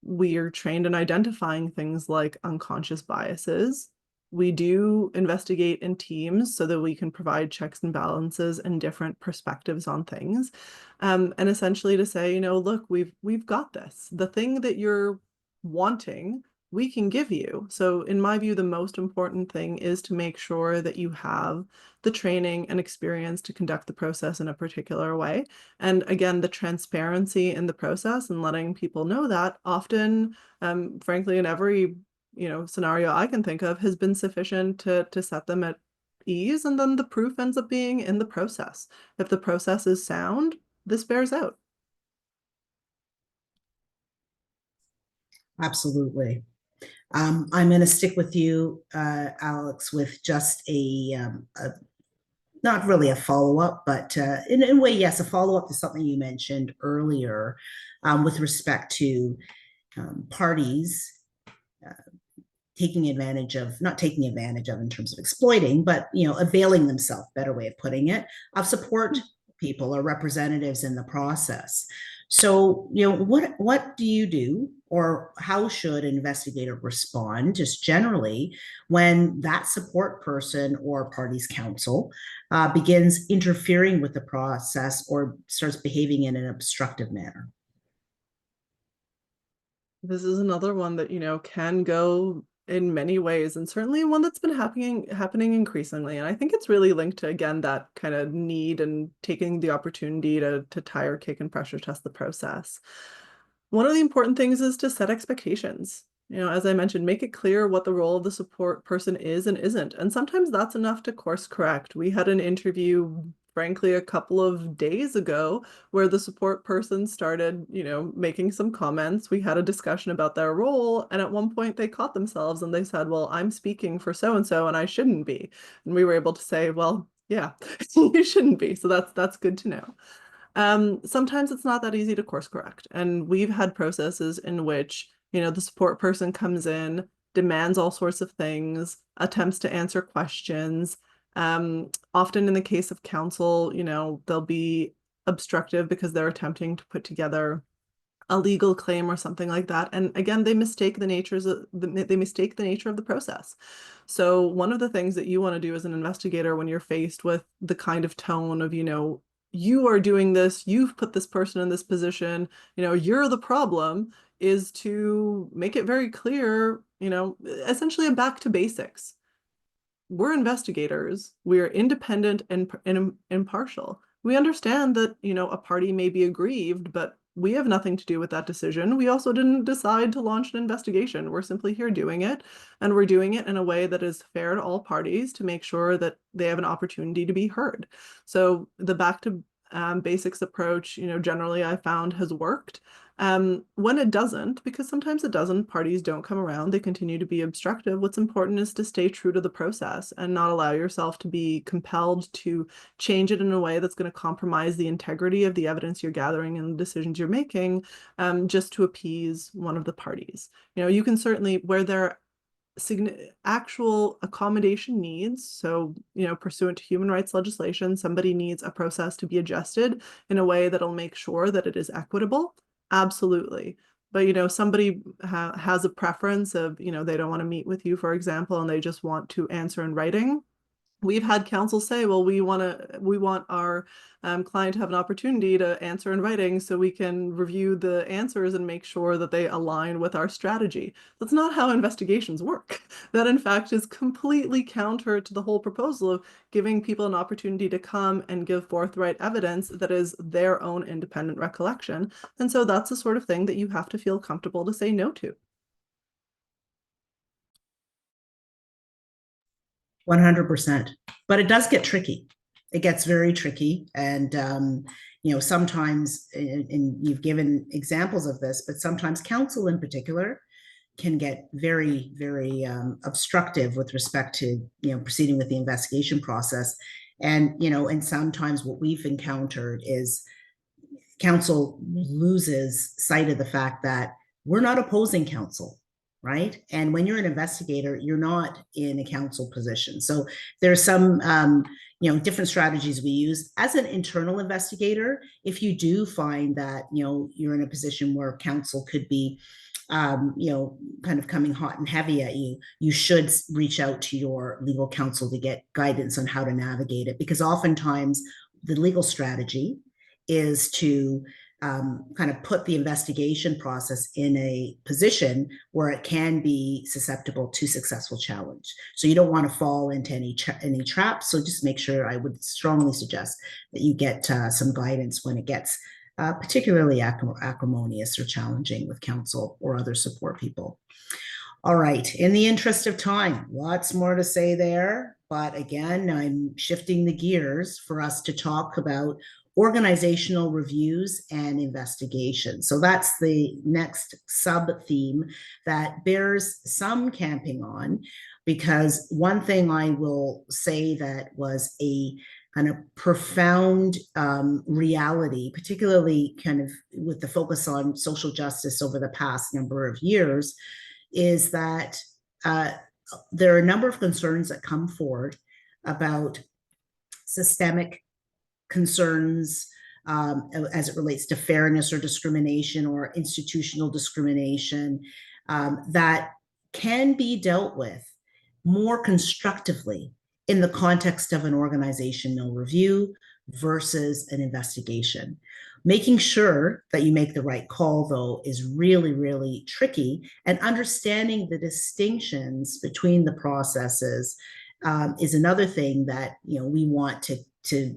We are trained in identifying things like unconscious biases. We do investigate in teams so that we can provide checks and balances and different perspectives on things. And essentially to say, look, we've got this. The thing that you're wanting, we can give you. So in my view, the most important thing is to make sure that you have the training and experience to conduct the process in a particular way. And again, the transparency in the process and letting people know that often, frankly, in every scenario I can think of, has been sufficient to set them at ease. And then the proof ends up being in the process. If the process is sound, this bears out. Absolutely. I'm going to stick with you, Alex, with just a not really a follow up, but in a way, yes, a follow up to something you mentioned earlier with respect to parties taking advantage of, not taking advantage of in terms of exploiting, but availing themselves, better way of putting it, of support people or representatives in the process. So, what do you do, or how should an investigator respond, just generally, when that support person or party's counsel begins interfering with the process or starts behaving in an obstructive manner? This is another one that, can go in many ways, and certainly one that's been happening increasingly. And I think it's really linked to, again, that kind of need and taking the opportunity to tire kick and pressure test the process. One of the important things is to set expectations. As I mentioned, make it clear what the role of the support person is and isn't. And sometimes that's enough to course correct. We had an interview, frankly, a couple of days ago where the support person started, making some comments. We had a discussion about their role. And at one point they caught themselves and they said, well, I'm speaking for so-and-so and I shouldn't be. And we were able to say, well, yeah, you shouldn't be. So that's good to know. Sometimes it's not that easy to course correct. And we've had processes in which, the support person comes in, demands all sorts of things, attempts to answer questions. Often in the case of counsel, they'll be obstructive because they're attempting to put together a legal claim or something like that. And again, they mistake the nature of the process. So one of the things that you want to do as an investigator when you're faced with the kind of tone of, you are doing this, you've put this person in this position, you're the problem, is to make it very clear, essentially a back to basics. We're investigators. We are independent and impartial. We understand that, a party may be aggrieved, but we have nothing to do with that decision. We also didn't decide to launch an investigation. We're simply here doing it, and we're doing it in a way that is fair to all parties to make sure that they have an opportunity to be heard. So the back to basics approach, generally I found has worked. When it doesn't, because sometimes it doesn't, parties don't come around, they continue to be obstructive. What's important is to stay true to the process and not allow yourself to be compelled to change it in a way that's going to compromise the integrity of the evidence you're gathering and the decisions you're making, just to appease one of the parties. You can certainly, where there actual accommodation needs. So, pursuant to human rights legislation, somebody needs a process to be adjusted in a way that'll make sure that it is equitable. Absolutely. But, somebody has a preference of, they don't want to meet with you, for example, and they just want to answer in writing. We've had counsel say, well, we want our client to have an opportunity to answer in writing so we can review the answers and make sure that they align with our strategy. That's not how investigations work. That, in fact, is completely counter to the whole proposal of giving people an opportunity to come and give forthright evidence that is their own independent recollection. And so that's the sort of thing that you have to feel comfortable to say no to. 100%. But it does get tricky. It gets very tricky. And, sometimes, and you've given examples of this, but sometimes counsel in particular can get very, very obstructive with respect to, proceeding with the investigation process. And sometimes what we've encountered is counsel loses sight of the fact that we're not opposing counsel, right? And when you're an investigator, you're not in a counsel position. So there's some, different strategies we use as an internal investigator. If you do find that, you're in a position where counsel could be, kind of coming hot and heavy at you, you should reach out to your legal counsel to get guidance on how to navigate it. Because oftentimes the legal strategy is to kind of put the investigation process in a position where it can be susceptible to successful challenge. So you don't want to fall into any traps. So just make sure, I would strongly suggest that you get some guidance when it gets particularly acrimonious or challenging with counsel or other support people. All right, in the interest of time, lots more to say there. But again, I'm shifting the gears for us to talk about organizational reviews and investigations. So that's the next sub-theme that bears some camping on, because one thing I will say that was a kind of profound reality, particularly kind of with the focus on social justice over the past number of years, is that there are a number of concerns that come forward about systemic concerns as it relates to fairness or discrimination or institutional discrimination that can be dealt with more constructively in the context of an organizational review versus an investigation. Making sure that you make the right call, though, is really, really tricky. And understanding the distinctions between the processes is another thing that we want to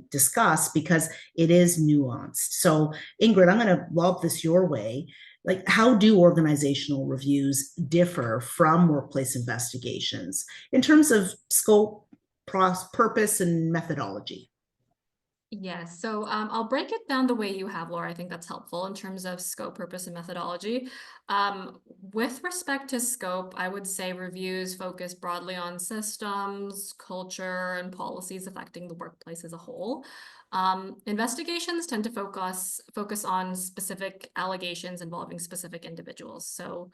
discuss, because it is nuanced. So, Ingrid, I'm going to lob this your way. Like, how do organizational reviews differ from workplace investigations in terms of scope, purpose, and methodology? Yes, so I'll break it down the way you have, Laura. I think that's helpful in terms of scope, purpose, and methodology. With respect to scope, I would say reviews focus broadly on systems, culture, and policies affecting the workplace as a whole. Investigations tend to focus on specific allegations involving specific individuals, so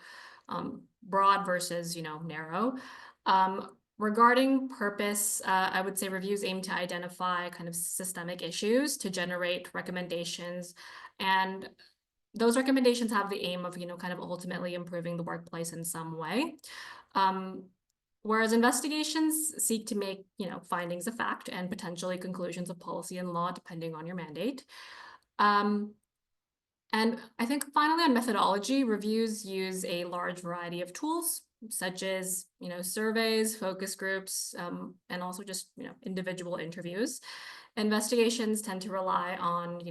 broad versus narrow. Regarding purpose, I would say reviews aim to identify kind of systemic issues to generate recommendations, and those recommendations have the aim of kind of ultimately improving the workplace in some way. Whereas investigations seek to make, findings of fact and potentially conclusions of policy and law, depending on your mandate. And I think finally on methodology, reviews use a large variety of tools, such as, surveys, focus groups, and also just, individual interviews. Investigations tend to rely on,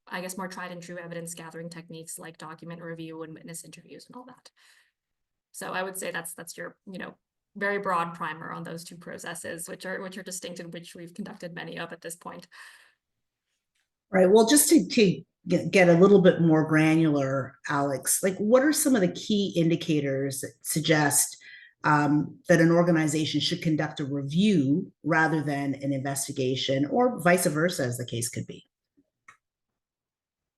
I guess more tried and true evidence gathering techniques like document review and witness interviews and all that. So I would say that's your, very broad primer on those two processes, which are distinct and which we've conducted many of at this point. Right. Well, just to get a little bit more granular, Alex, like what are some of the key indicators that suggest that an organization should conduct a review rather than an investigation, or vice versa, as the case could be?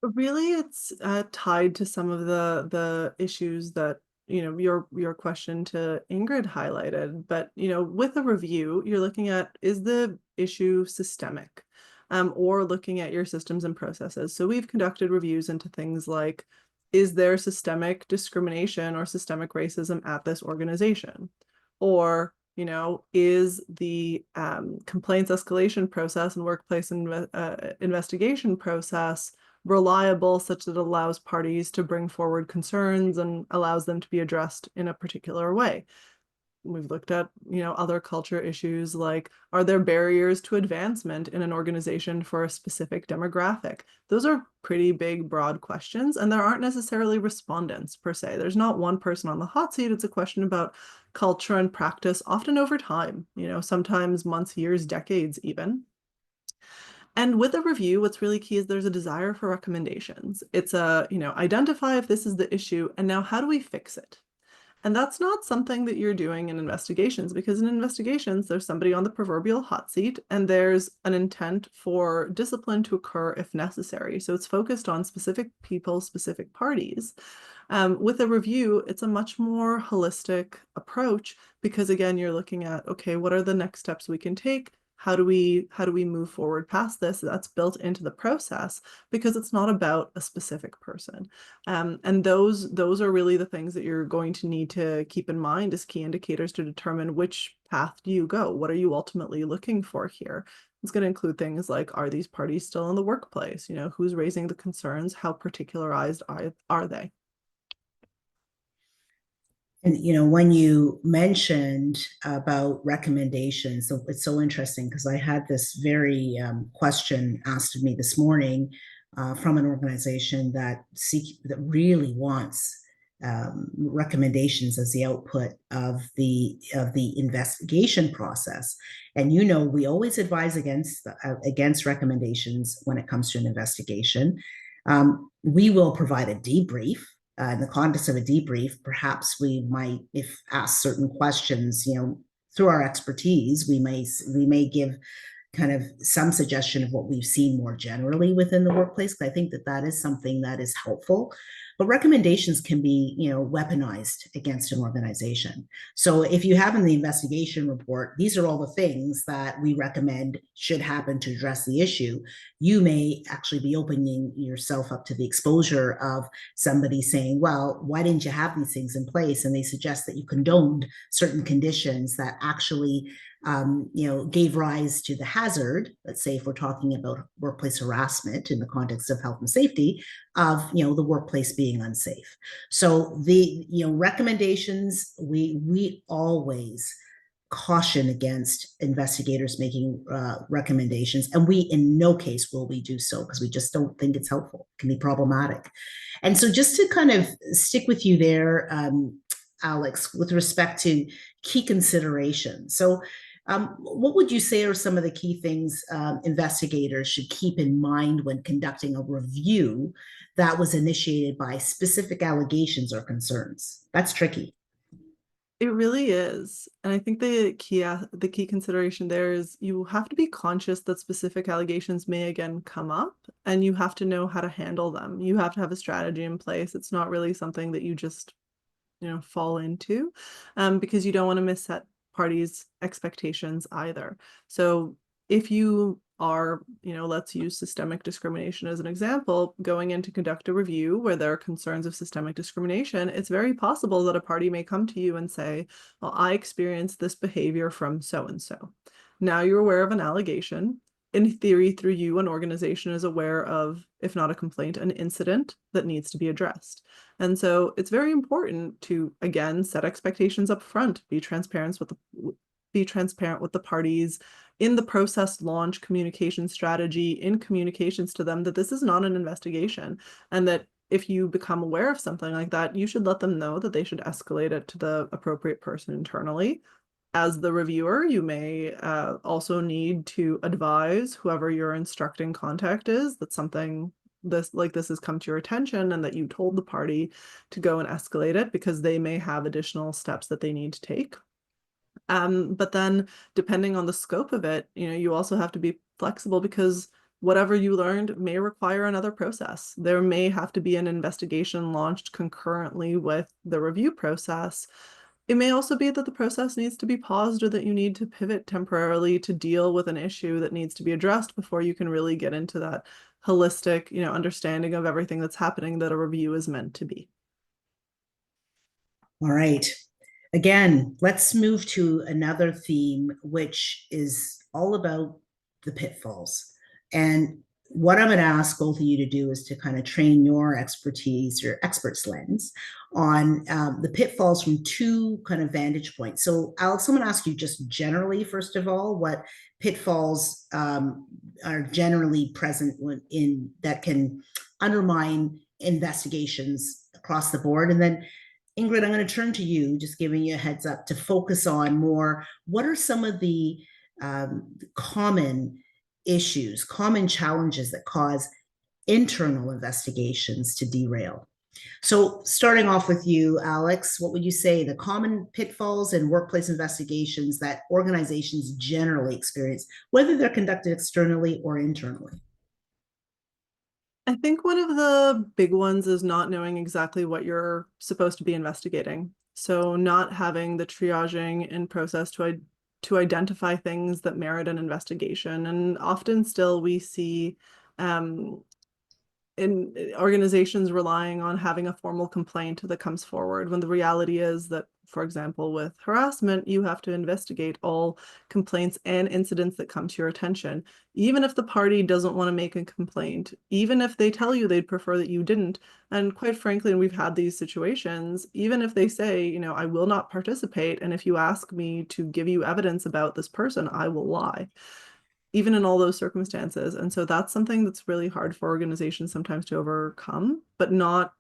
Really, it's tied to some of the issues that your question to Ingrid highlighted. But with a review, you're looking at, is the issue systemic, or looking at your systems and processes. So we've conducted reviews into things like, is there systemic discrimination or systemic racism at this organization, or is the complaints escalation process and workplace investigation process reliable such that it allows parties to bring forward concerns and allows them to be addressed in a particular way. We've looked at, other culture issues like, are there barriers to advancement in an organization for a specific demographic? Those are pretty big, broad questions, and there aren't necessarily respondents per se. There's not one person on the hot seat. It's a question about culture and practice, often over time, sometimes months, years, decades even. And with a review, what's really key is there's a desire for recommendations. It's identify if this is the issue, and now how do we fix it? And that's not something that you're doing in investigations, because in investigations, there's somebody on the proverbial hot seat and there's an intent for discipline to occur if necessary. So it's focused on specific people, specific parties. With a review, it's a much more holistic approach because, again, you're looking at, okay, what are the next steps we can take? How do we move forward past this? That's built into the process because it's not about a specific person. And those are really the things that you're going to need to keep in mind as key indicators to determine which path do you go? What are you ultimately looking for here? It's going to include things like, are these parties still in the workplace? Who's raising the concerns? How particularized are they? And when you mentioned about recommendations, so it's so interesting because I had this very question asked of me this morning from an organization that really wants recommendations as the output of the investigation process. And we always advise against recommendations when it comes to an investigation. We will provide a debrief. In the context of a debrief, perhaps we might, if asked certain questions, through our expertise, we may give kind of some suggestion of what we've seen more generally within the workplace. I think that is something that is helpful. But recommendations can be, weaponized against an organization. So if you have in the investigation report, these are all the things that we recommend should happen to address the issue, you may actually be opening yourself up to the exposure of somebody saying, well, why didn't you have these things in place? And they suggest that you condoned certain conditions that actually gave rise to the hazard. Let's say if we're talking about workplace harassment in the context of health and safety, of the workplace being unsafe. So the recommendations, we always caution against investigators making recommendations, and we in no case will we do so because we just don't think it's helpful. It can be problematic. And so just to kind of stick with you there, Alex, with respect to key considerations. So what would you say are some of the key things investigators should keep in mind when conducting a review that was initiated by specific allegations or concerns? That's tricky. It really is. And I think the key consideration there is you have to be conscious that specific allegations may again come up and you have to know how to handle them. You have to have a strategy in place. It's not really something that you just, fall into because you don't want to misset parties' expectations either. So if you are, let's use systemic discrimination as an example, going in to conduct a review where there are concerns of systemic discrimination, it's very possible that a party may come to you and say, well, I experienced this behavior from so-and-so. Now you're aware of an allegation. In theory, through you, an organization is aware of, if not a complaint, an incident that needs to be addressed. And so it's very important to, again, set expectations up front, be transparent with the parties in the process launch communication strategy, in communications to them, that this is not an investigation, and that if you become aware of something like that, you should let them know that they should escalate it to the appropriate person internally. As the reviewer, you may also need to advise whoever your instructing contact is that something this has come to your attention, and that you told the party to go and escalate it, because they may have additional steps that they need to take. But then, depending on the scope of it, you also have to be flexible, because whatever you learned may require another process. There may have to be an investigation launched concurrently with the review process. It may also be that the process needs to be paused, or that you need to pivot temporarily to deal with an issue that needs to be addressed before you can really get into that holistic, understanding of everything that's happening that a review is meant to be. All right. Again, let's move to another theme, which is all about the pitfalls. And what I'm going to ask both of you to do is to kind of train your expertise, your expert's lens, on the pitfalls from two kind of vantage points. So, Alex, I'm going to ask you just generally, first of all, what pitfalls are generally present in that can undermine investigations across the board. And then, Ingrid, I'm going to turn to you, just giving you a heads up to focus on more. What are some of the common issues, common challenges that cause internal investigations to derail? So, starting off with you, Alex, what would you say the common pitfalls in workplace investigations that organizations generally experience, whether they're conducted externally or internally? I think one of the big ones is not knowing exactly what you're supposed to be investigating. So not having the triaging in process to identify things that merit an investigation. And often still we see in organizations relying on having a formal complaint that comes forward, when the reality is that, for example, with harassment, you have to investigate all complaints and incidents that come to your attention. Even if the party doesn't want to make a complaint, even if they tell you they'd prefer that you didn't, and quite frankly, and we've had these situations, even if they say, I will not participate, and if you ask me to give you evidence about this person, I will lie, even in all those circumstances. And so that's something that's really hard for organizations sometimes to overcome, but not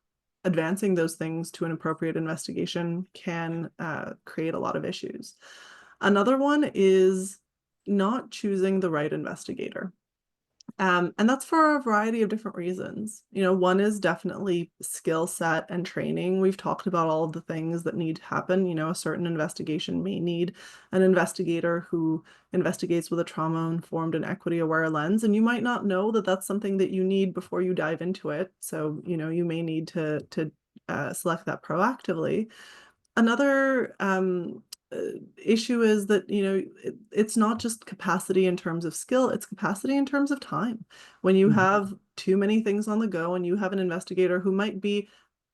advancing those things to an appropriate investigation can create a lot of issues. Another one is not choosing the right investigator. And that's for a variety of different reasons. One is definitely skill set and training. We've talked about all of the things that need to happen. A certain investigation may need an investigator who investigates with a trauma-informed and equity-aware lens, and you might not know that that's something that you need before you dive into it. So, you may need to select that proactively. Another issue is that it's not just capacity in terms of skill, it's capacity in terms of time. When you have too many things on the go, and you have an investigator who might be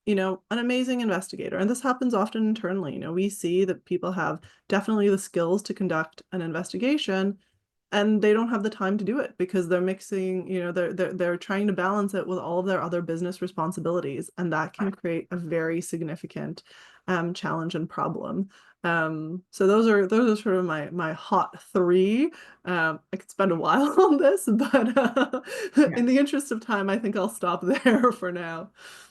an amazing investigator, and this happens often internally. We see that people have definitely the skills to conduct an investigation, and they don't have the time to do it because they're mixing, they're trying to balance it with all of their other business responsibilities, and that can create a very significant challenge and problem. So those are sort of my hot three. I could spend a while on this, but in the interest of time, I think I'll stop there for now.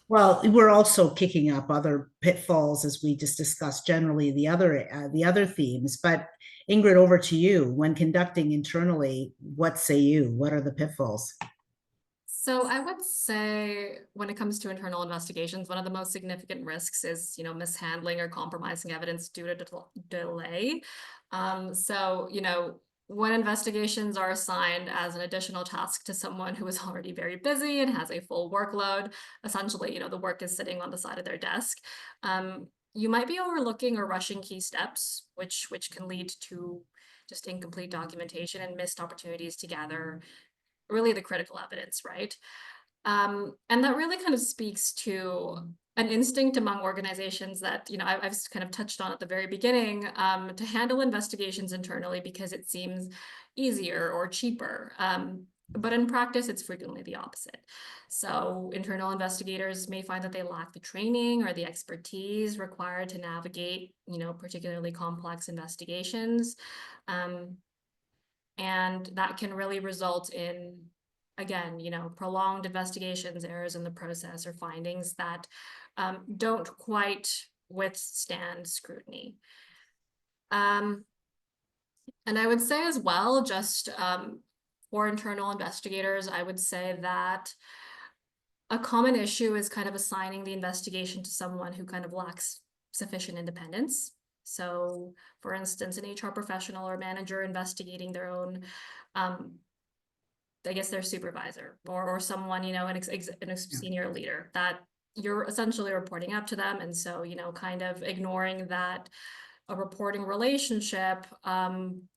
Well, we're also kicking up other pitfalls, as we just discussed, generally the other themes. But Ingrid, over to you. When conducting internally, what say you? What are the pitfalls? So I would say when it comes to internal investigations, one of the most significant risks is, mishandling or compromising evidence due to delay. When investigations are assigned as an additional task to someone who is already very busy and has a full workload, essentially, the work is sitting on the side of their desk. You might be overlooking or rushing key steps, which can lead to just incomplete documentation and missed opportunities to gather really the critical evidence, right? And that really kind of speaks to an instinct among organizations that, I've kind of touched on at the very beginning, to handle investigations internally because it seems easier or cheaper. But in practice, it's frequently the opposite. So internal investigators may find that they lack the training or the expertise required to navigate, particularly complex investigations. And that can really result in, again, prolonged investigations, errors in the process, or findings that don't quite withstand scrutiny. And I would say as well, just for internal investigators, I would say that a common issue is kind of assigning the investigation to someone who kind of lacks sufficient independence. So, for instance, an HR professional or manager investigating their own, I guess their supervisor or someone, an senior leader that you're essentially reporting up to them. And so, kind of ignoring that a reporting relationship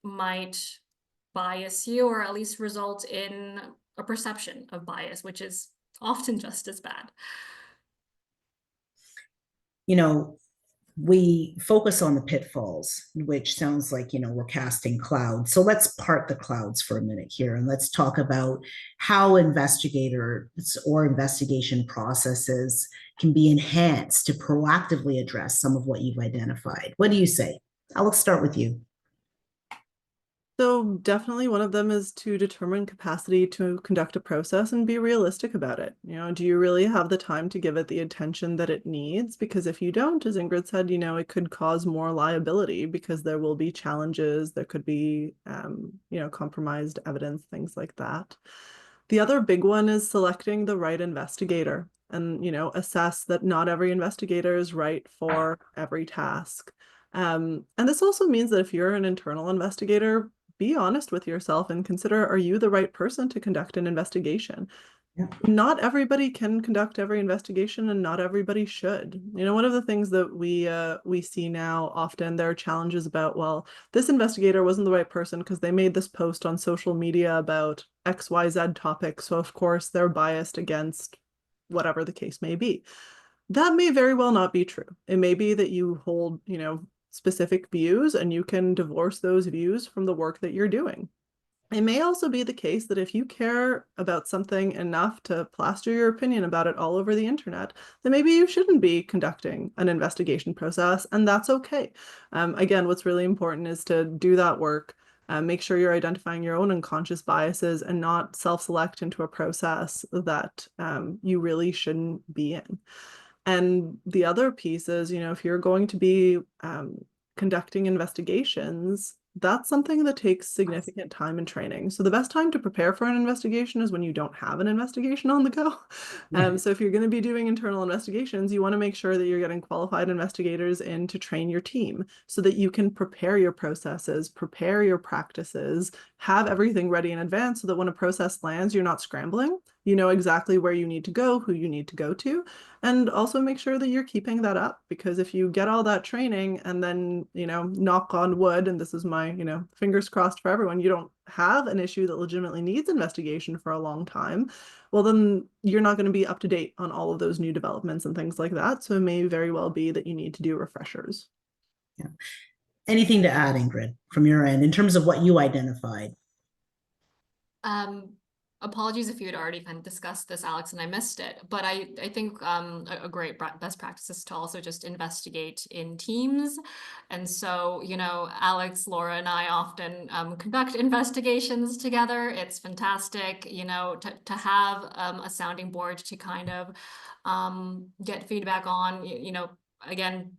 might bias you, or at least result in a perception of bias, which is often just as bad. We focus on the pitfalls, which sounds like, we're casting clouds. So let's part the clouds for a minute here and let's talk about how investigators or investigation processes can be enhanced to proactively address some of what you've identified. What do you say? I'll start with you. So definitely one of them is to determine capacity to conduct a process and be realistic about it. Do you really have the time to give it the attention that it needs? Because if you don't, as Ingrid said, it could cause more liability because there will be challenges, there could be, compromised evidence, things like that. The other big one is selecting the right investigator and, assess that not every investigator is right for every task. And this also means that if you're an internal investigator, be honest with yourself and consider, are you the right person to conduct an investigation? Yeah. Not everybody can conduct every investigation and not everybody should. One of the things that we see now often, there are challenges about, well, this investigator wasn't the right person because they made this post on social media about XYZ topic. So of course they're biased against whatever the case may be. That may very well not be true. It may be that you hold, specific views and you can divorce those views from the work that you're doing. It may also be the case that if you care about something enough to plaster your opinion about it all over the internet, then maybe you shouldn't be conducting an investigation process, and that's okay. Again, what's really important is to do that work, make sure you're identifying your own unconscious biases and not self-select into a process that you really shouldn't be in. And the other piece is, if you're going to be conducting investigations, that's something that takes significant time and training. So the best time to prepare for an investigation is when you don't have an investigation on the go. So if you're going to be doing internal investigations, you want to make sure that you're getting qualified investigators in to train your team so that you can prepare your processes, prepare your practices, have everything ready in advance so that when a process lands, you're not scrambling. You know exactly where you need to go, who you need to go to, and also make sure that you're keeping that up, because if you get all that training and then, knock on wood, and this is my, fingers crossed for everyone, you don't have an issue that legitimately needs investigation for a long time, well, then you're not going to be up to date on all of those new developments and things like that. So it may very well be that you need to do refreshers. Yeah. Anything to add, Ingrid, from your end in terms of what you identified? Apologies if you had already kind of discussed this, Alex, and I missed it. But I think a great best practice is to also just investigate in teams. And so, Alex, Laura, and I often conduct investigations together. It's fantastic, to have a sounding board to kind of get feedback on. Again,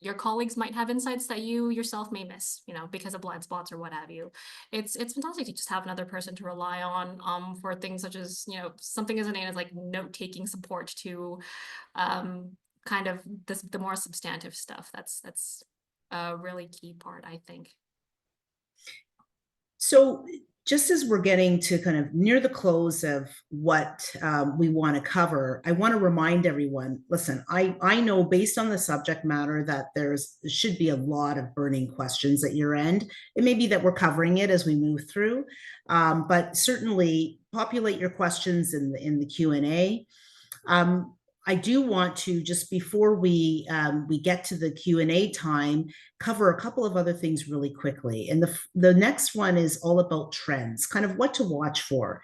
your colleagues might have insights that you yourself may miss, because of blind spots or what have you. It's fantastic to just have another person to rely on for things such as, something as innate as like note-taking support to kind of the more substantive stuff. That's a really key part, I think. So just as we're getting to kind of near the close of what we want to cover, I want to remind everyone, listen, I know based on the subject matter that there should be a lot of burning questions at your end. It may be that we're covering it as we move through, but certainly populate your questions in the Q&A. I do want to, just before we get to the Q&A time, cover a couple of other things really quickly. And the next one is all about trends, kind of what to watch for.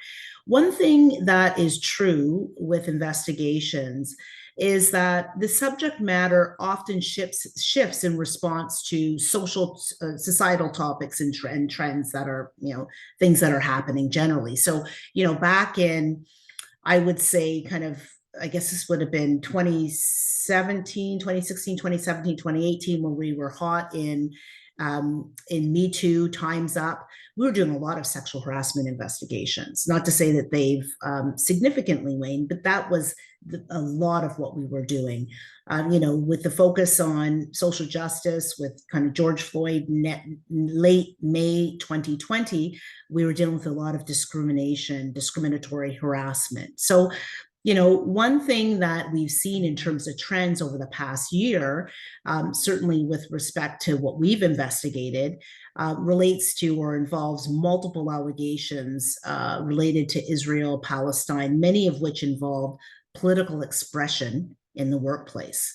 One thing that is true with investigations is that the subject matter often shifts in response to social, societal topics and trends that are, things that are happening generally. So, back in, I would say, kind of, I guess this would have been 2017, 2016, 2017, 2018, when we were hot in Me Too, Time's Up. We were doing a lot of sexual harassment investigations. Not to say that they've significantly waned, but that was a lot of what we were doing. With the focus on social justice, with kind of George Floyd, late May 2020, we were dealing with a lot of discriminatory harassment. So, one thing that we've seen in terms of trends over the past year, certainly with respect to what we've investigated, relates to or involves multiple allegations related to Israel, Palestine, many of which involve political expression in the workplace.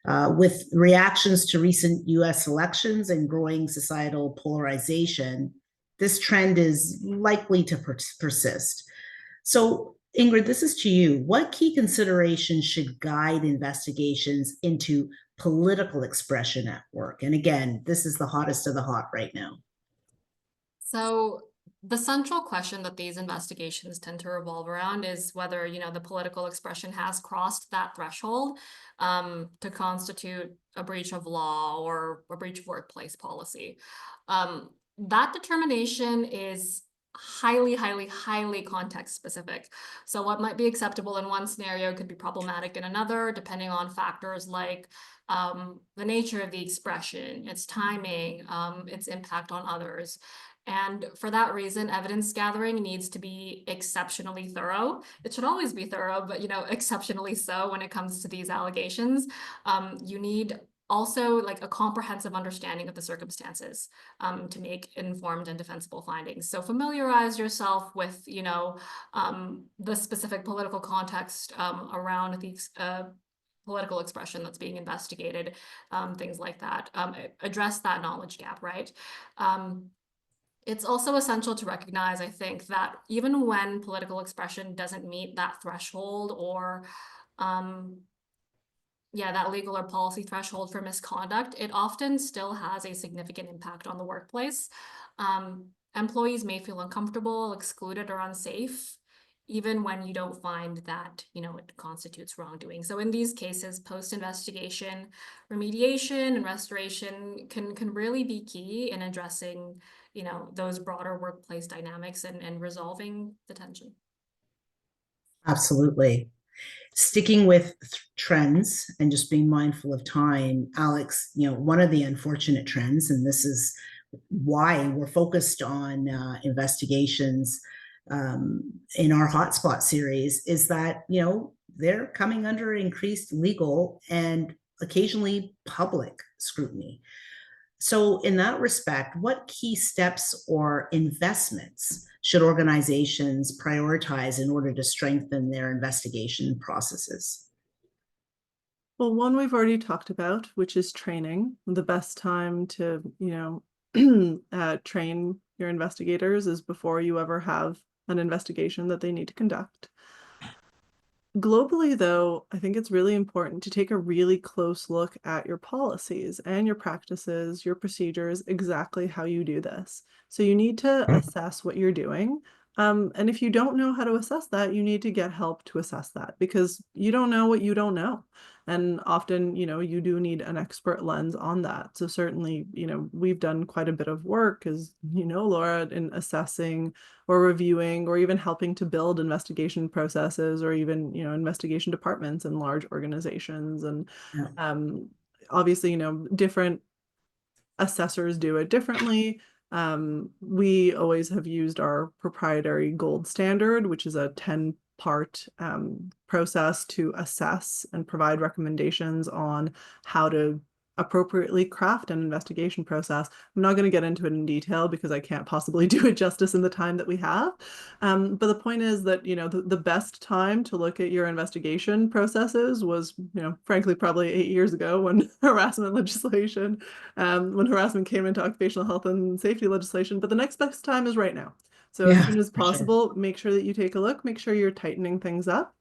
With reactions to recent US elections and growing societal polarization, this trend is likely to persist. So, Ingrid, this is to you. What key considerations should guide investigations into political expression at work? And again, this is the hottest of the hot right now. So the central question that these investigations tend to revolve around is whether, the political expression has crossed that threshold to constitute a breach of law or a breach of workplace policy. That determination is highly context specific. So what might be acceptable in one scenario could be problematic in another, depending on factors like the nature of the expression, its timing, its impact on others. And for that reason, evidence gathering needs to be exceptionally thorough. It should always be thorough, but exceptionally so when it comes to these allegations. You need also like a comprehensive understanding of the circumstances to make informed and defensible findings. So familiarize yourself with, the specific political context around the political expression that's being investigated, things like that. Address that knowledge gap, right? It's also essential to recognize, I think, that even when political expression doesn't meet that threshold or that legal or policy threshold for misconduct, it often still has a significant impact on the workplace. Employees may feel uncomfortable, excluded, or unsafe, even when you don't find that, it constitutes wrongdoing. So in these cases, post-investigation, remediation and restoration can really be key in addressing, those broader workplace dynamics and resolving the tension. Absolutely. Sticking with trends and just being mindful of time, Alex, one of the unfortunate trends, and this is why we're focused on investigations in our hotspot series, is that, they're coming under increased legal and occasionally public scrutiny. So in that respect, what key steps or investments should organizations prioritize in order to strengthen their investigation processes? Well, one we've already talked about, which is training. The best time to, train your investigators is before you ever have an investigation that they need to conduct. Globally, though, I think it's really important to take a really close look at your policies and your practices, your procedures, exactly how you do this. So you need to assess what you're doing. And if you don't know how to assess that, you need to get help to assess that because you don't know what you don't know. And often, you do need an expert lens on that. So certainly, we've done quite a bit of work, as Laura, in assessing or reviewing or even helping to build investigation processes or even, investigation departments in large organizations. And obviously, different assessors do it differently. We always have used our proprietary gold standard, which is a 10-part process to assess and provide recommendations on how to appropriately craft an investigation process. I'm not going to get into it in detail because I can't possibly do it justice in the time that we have. But the point is that, the best time to look at your investigation processes was, frankly, probably 8 years ago when harassment legislation, when harassment came into occupational health and safety legislation. But the next best time is right now. So as soon as possible, make sure that you take a look, make sure you're tightening things up.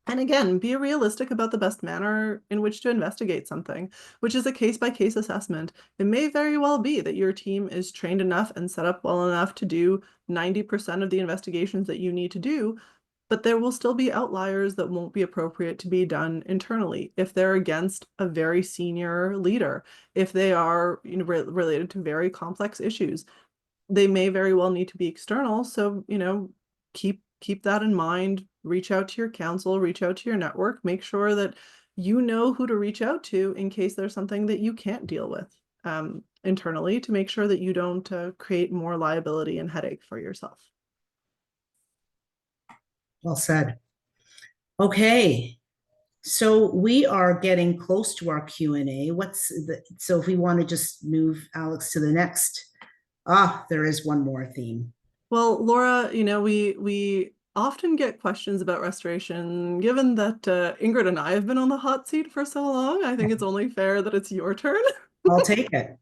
And again, be realistic about the best manner in which to investigate something, which is a case-by-case assessment. It may very well be that your team is trained enough and set up well enough to do 90% of the investigations that you need to do, but there will still be outliers that won't be appropriate to be done internally if they're against a very senior leader, if they are related to very complex issues. They may very well need to be external. So, keep that in mind. Reach out to your council, reach out to your network, make sure that you know who to reach out to in case there's something that you can't deal with internally, to make sure that you don't create more liability and headache for yourself. Well said. Okay. So we are getting close to our Q&A. So if we want to just move Alex to the next. There is one more theme. Well, Laura, we often get questions about restoration. Given that Ingrid and I have been on the hot seat for so long, I think it's only fair that it's your turn. I'll take it.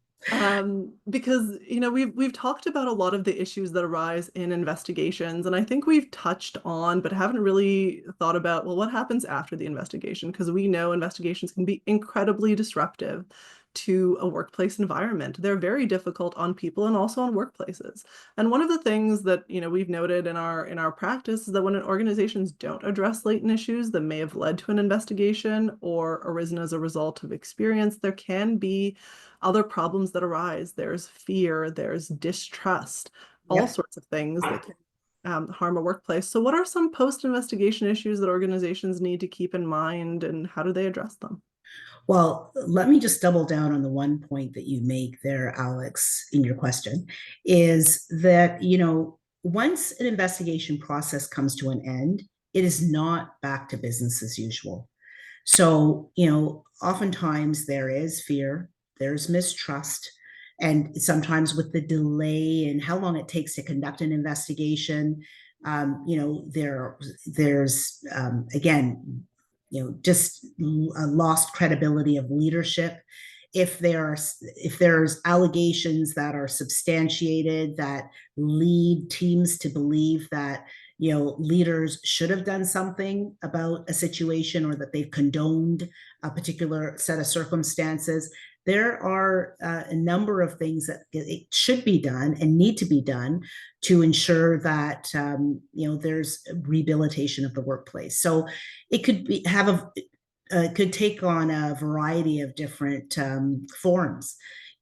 Because we've talked about a lot of the issues that arise in investigations, and I think we've touched on but haven't really thought about, well, what happens after the investigation, because we know investigations can be incredibly disruptive to a workplace environment. They're very difficult on people and also on workplaces. And one of the things that we've noted in our practice is that when organizations don't address latent issues that may have led to an investigation or arisen as a result of experience, there can be other problems that arise. There's fear, there's distrust, all sorts of things that can harm a workplace. So what are some post-investigation issues that organizations need to keep in mind, and how do they address them? Well, let me just double down on the one point that you make there, Alex, in your question, is that, once an investigation process comes to an end, it is not back to business as usual. So, oftentimes there is fear, there's mistrust, and sometimes with the delay and how long it takes to conduct an investigation, there's again, just a lost credibility of leadership. If there's allegations that are substantiated that lead teams to believe that leaders should have done something about a situation, or that they've condoned a particular set of circumstances, there are a number of things that it should be done and need to be done to ensure that there's rehabilitation of the workplace. So it could could take on a variety of different forms.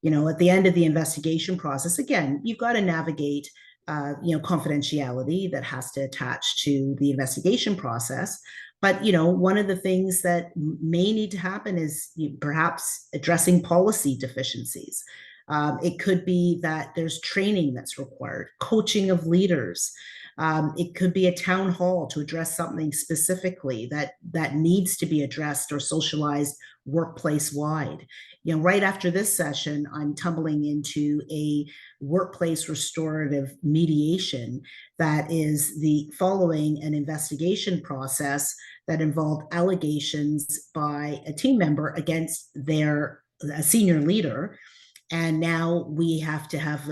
At the end of the investigation process, again, you've got to navigate confidentiality that has to attach to the investigation process. But, one of the things that may need to happen is perhaps addressing policy deficiencies. It could be that there's training that's required, coaching of leaders. It could be a town hall to address something specifically that needs to be addressed or socialized workplace wide. Right after this session, I'm tumbling into a workplace restorative mediation that is following an investigation process that involved allegations by a team member against a senior leader. And now we have to have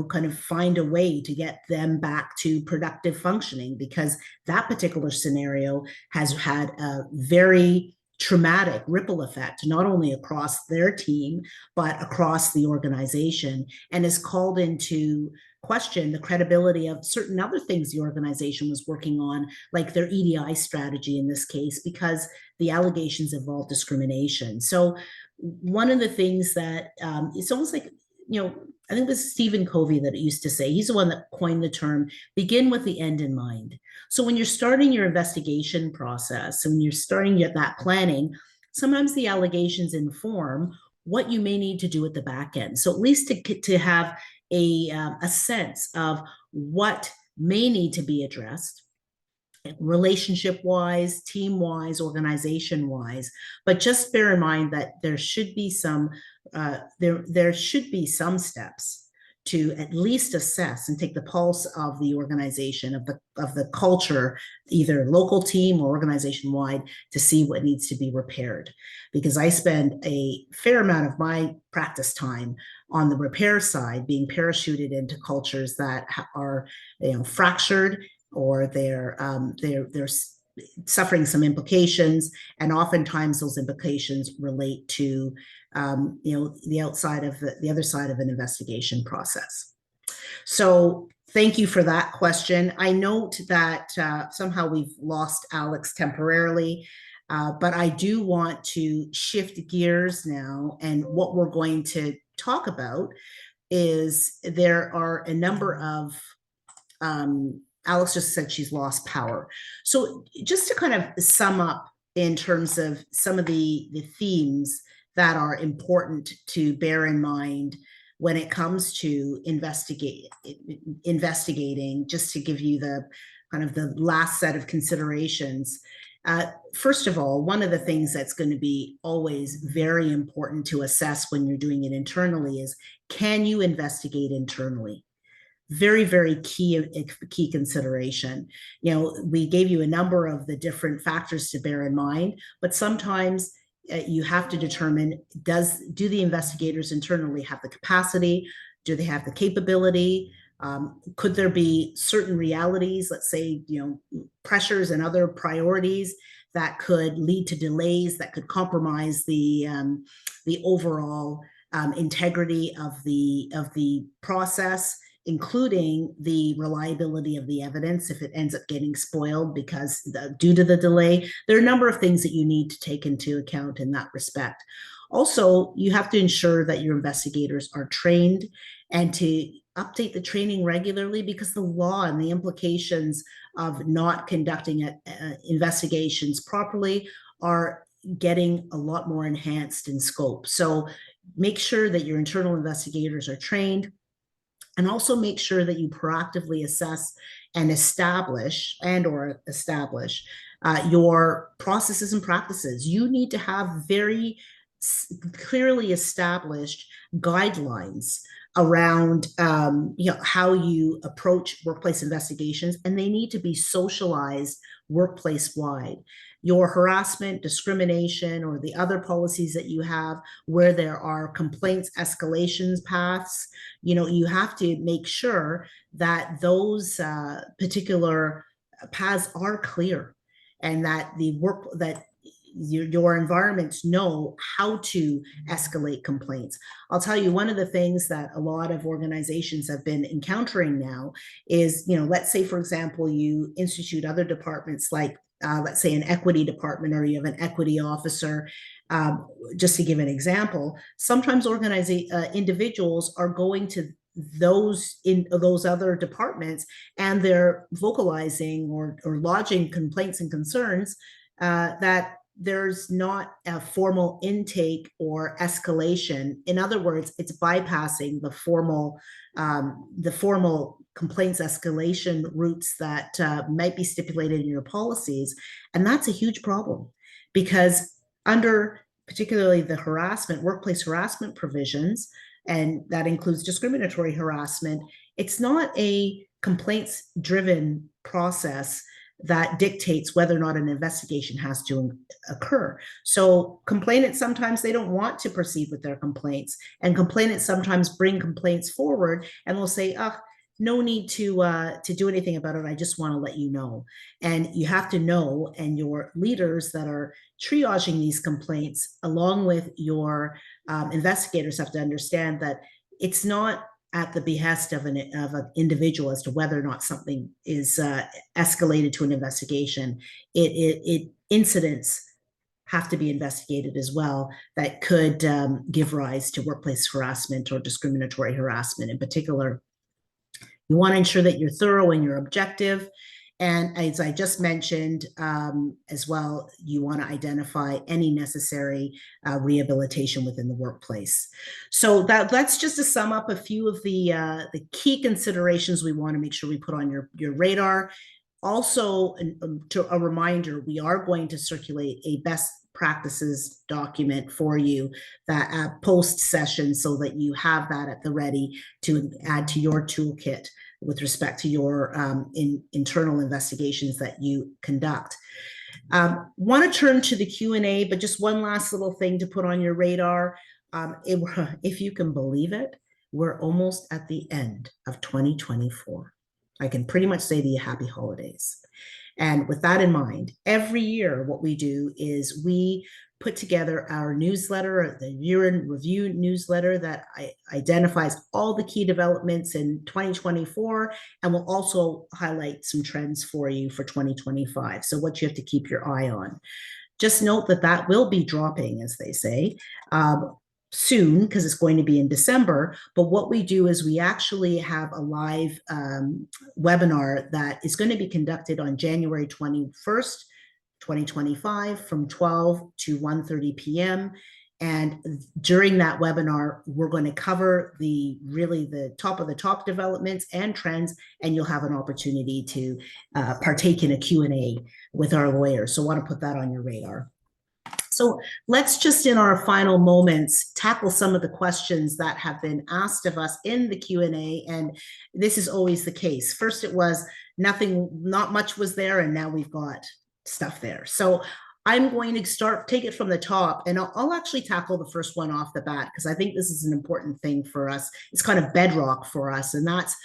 kind of find a way to get them back to productive functioning, because that particular scenario has had a very traumatic ripple effect, not only across their team, but across the organization, and has called into question the credibility of certain other things the organization was working on, like their EDI strategy in this case, because the allegations involve discrimination. So one of the things that it's almost like, I think it was Stephen Covey that used to say, he's the one that coined the term, begin with the end in mind. So when you're starting your investigation process, and when you're starting that planning, sometimes the allegations inform what you may need to do at the back end. So at least to have a sense of what may need to be addressed, relationship wise, team wise, organization wise. But just bear in mind that there should be some steps to at least assess and take the pulse of the organization, of the culture, either local team or organization wide, to see what needs to be repaired. Because I spend a fair amount of my practice time on the repair side, being parachuted into cultures that are, fractured, or they're suffering some implications, and oftentimes those implications relate to the other side of an investigation process. So thank you for that question. I note that somehow we've lost Alex temporarily, but I do want to shift gears now, and what we're going to talk about is there are a number of Alex just said she's lost power. So just to kind of sum up in terms of some of the themes that are important to bear in mind when it comes to investigating, just to give you the kind of the last set of considerations. First of all, one of the things that's going to be always very important to assess when you're doing it internally is, can you investigate internally? Very, very key consideration. We gave you a number of the different factors to bear in mind, but sometimes you have to determine, do the investigators internally have the capacity? Do they have the capability? Could there be certain realities, let's say, pressures and other priorities that could lead to delays, that could compromise the overall integrity of the process, including the reliability of the evidence if it ends up getting spoiled due to the delay? There are a number of things that you need to take into account in that respect. Also, you have to ensure that your investigators are trained, and to update the training regularly, because the law and the implications of not conducting investigations properly are getting a lot more enhanced in scope. So make sure that your internal investigators are trained, and also make sure that you proactively assess and establish your processes and practices. You need to have very clearly established guidelines around how you approach workplace investigations, and they need to be socialized workplace wide. Your harassment, discrimination, or the other policies that you have where there are complaints escalations paths, you have to make sure that those particular paths are clear, and that your environments know how to escalate complaints. I'll tell you, one of the things that a lot of organizations have been encountering now is, let's say, for example, you institute other departments, like let's say an equity department, or you have an equity officer. Just to give an example, sometimes individuals are going to those other departments, and they're vocalizing or lodging complaints and concerns that there's not a formal intake or escalation. In other words, it's bypassing the formal complaints escalation routes that might be stipulated in your policies. And that's a huge problem, because under particularly the workplace harassment provisions, and that includes discriminatory harassment, it's not a complaints driven process that dictates whether or not an investigation has to occur. So complainants, sometimes they don't want to proceed with their complaints, and complainants sometimes bring complaints forward, and they'll say, no need to do anything about it, I just want to let you know. And you have to know, and your leaders that are triaging these complaints, along with your investigators, have to understand that it's not at the behest of an individual as to whether or not something is escalated to an investigation. Incidents have to be investigated as well that could give rise to workplace harassment or discriminatory harassment in particular. You want to ensure that you're thorough and you're objective And as I just mentioned as well, you want to identify any necessary rehabilitation within the workplace. So that's just to sum up a few of the key considerations we want to make sure we put on your radar. Also, to a reminder, we are going to circulate a best practices document for you that post session, so that you have that at the ready to add to your toolkit with respect to your internal investigations that you conduct. Want to turn to the Q&A, but just one last little thing to put on your radar. If you can believe it, we're almost at the end of 2024. I can pretty much say to you, happy holidays. And with that in mind, every year what we do is we put together our newsletter, the year in review newsletter that identifies all the key developments in 2024, and will also highlight some trends for you for 2025. So what you have to keep your eye on. Just note that that will be dropping, as they say, soon, because it's going to be in December. But what we do is we actually have a live webinar that is going to be conducted on January 21st, 2025 from 12 to 1:30 p.m. And during that webinar, we're going to cover the top of the top developments and trends, and you'll have an opportunity to partake in a Q&A with our lawyers. So I want to put that on your radar. So let's just, in our final moments, tackle some of the questions that have been asked of us in the Q&A, and this is always the case. First it was not much was there, and now we've got stuff there. So I'm going to take it from the top, and I'll actually tackle the first one off the bat, because I think this is an important thing for us. It's kind of bedrock for us, and that's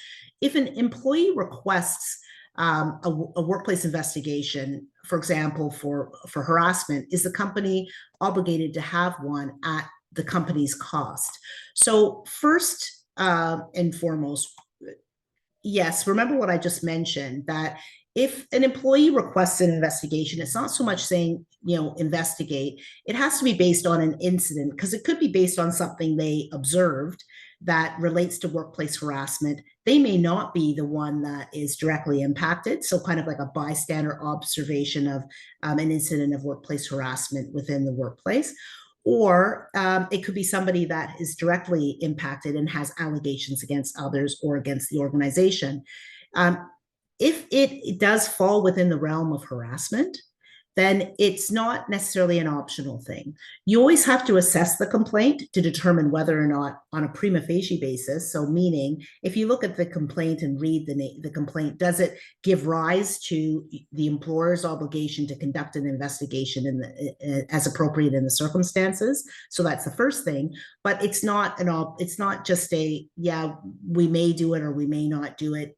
if an employee requests a workplace investigation, for example, for harassment, is the company obligated to have one at the company's cost? So first and foremost, yes, remember what I just mentioned, that if an employee requests an investigation, it's not so much saying, investigate. It has to be based on an incident, because it could be based on something they observed that relates to workplace harassment. They may not be the one that is directly impacted. So kind of like a bystander observation of an incident of workplace harassment within the workplace. Or it could be somebody that is directly impacted and has allegations against others or against the organization. If it does fall within the realm of harassment, then it's not necessarily an optional thing. You always have to assess the complaint to determine whether or not, on a prima facie basis, so meaning if you look at the complaint and read the complaint, does it give rise to the employer's obligation to conduct an investigation as appropriate in the circumstances? So that's the first thing. But it's not just yeah, we may do it or we may not do it.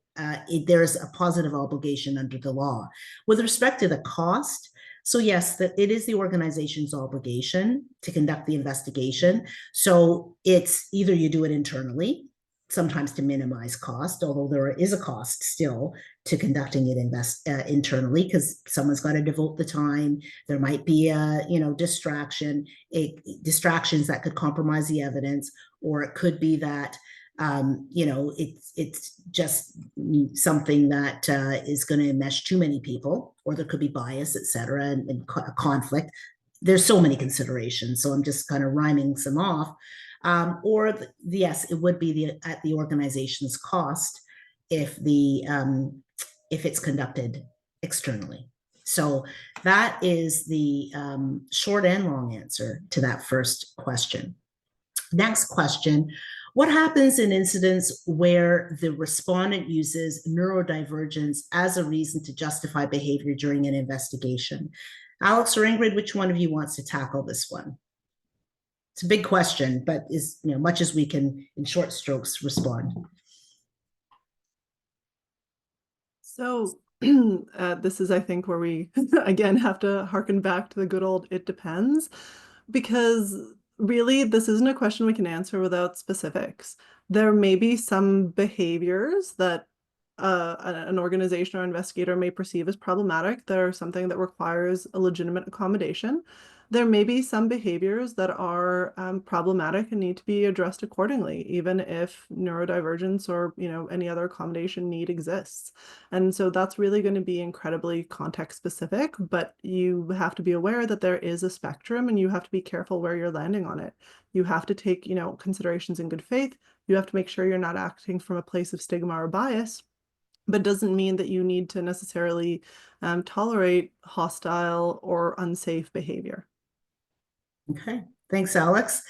There's a positive obligation under the law. With respect to the cost, so yes, it is the organization's obligation to conduct the investigation. So it's either you do it internally, sometimes to minimize cost, although there is a cost still to conducting it internally, because someone's got to devote the time. There might be distractions that could compromise the evidence, or it could be that it's just something that is going to enmesh too many people, or there could be bias, et cetera, and conflict. There's so many considerations, so I'm just kind of rhyming some off. Yes, it would be at the organization's cost if it's conducted externally. So that is the short and long answer to that first question. Next question. What happens in incidents where the respondent uses neurodivergence as a reason to justify behavior during an investigation? Alex or Ingrid, which one of you wants to tackle this one? It's a big question, but is much as we can in short strokes respond. So this is, I think, where we again have to harken back to the good old "it depends," because really, this isn't a question we can answer without specifics. There may be some behaviors that an organization or investigator may perceive as problematic that are something that requires a legitimate accommodation. There may be some behaviors that are problematic and need to be addressed accordingly, even if neurodivergence or any other accommodation need exists. And so that's really going to be incredibly context specific, but you have to be aware that there is a spectrum and you have to be careful where you're landing on it. You have to take, considerations in good faith. You have to make sure you're not acting from a place of stigma or bias, but doesn't mean that you need to necessarily tolerate hostile or unsafe behavior. Okay, thanks, Alex.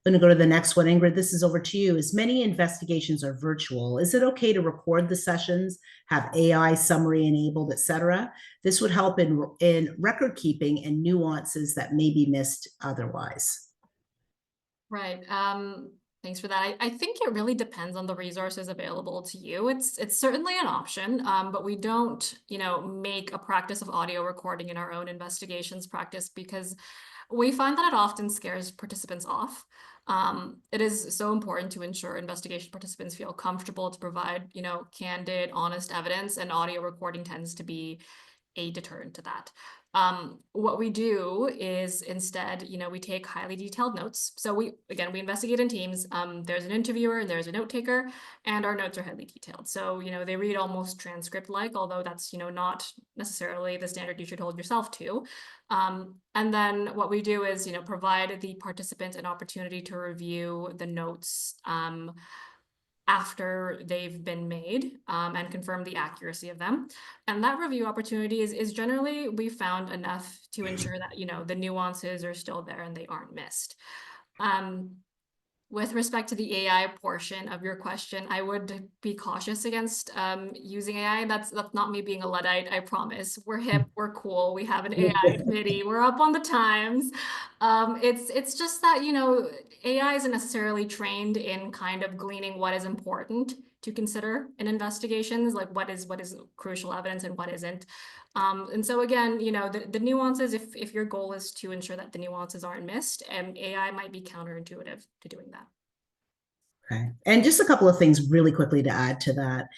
I'm going to go to the next one. Ingrid, this is over to you. As many investigations are virtual, is it okay to record the sessions, have AI summary enabled, etc.? This would help in record keeping and nuances that may be missed otherwise. Right. Thanks for that. I think it really depends on the resources available to you. It's certainly an option, but we don't, make a practice of audio recording in our own investigations practice because we find that it often scares participants off. It is so important to ensure investigation participants feel comfortable to provide, candid, honest evidence, and audio recording tends to be a deterrent to that. What we do is instead, we take highly detailed notes. So we investigate in teams. There's an interviewer and there's a note taker, and our notes are highly detailed. So, they read almost transcript-like, although that's, not necessarily the standard you should hold yourself to. And then what we do is, provide the participant an opportunity to review the notes after they've been made and confirm the accuracy of them. And that review opportunity is generally, we found enough to ensure that, the nuances are still there and they aren't missed. With respect to the AI portion of your question, I would be cautious against using AI. That's not me being a Luddite, I promise. We're hip, we're cool, we have an AI committee, we're up on the times. It's just that, AI isn't necessarily trained in kind of gleaning what is important to consider in investigations, like what is crucial evidence and what isn't. And so again, the nuances, if your goal is to ensure that the nuances aren't missed, AI might be counterintuitive to doing that. Okay. And just a couple of things really quickly to add to that.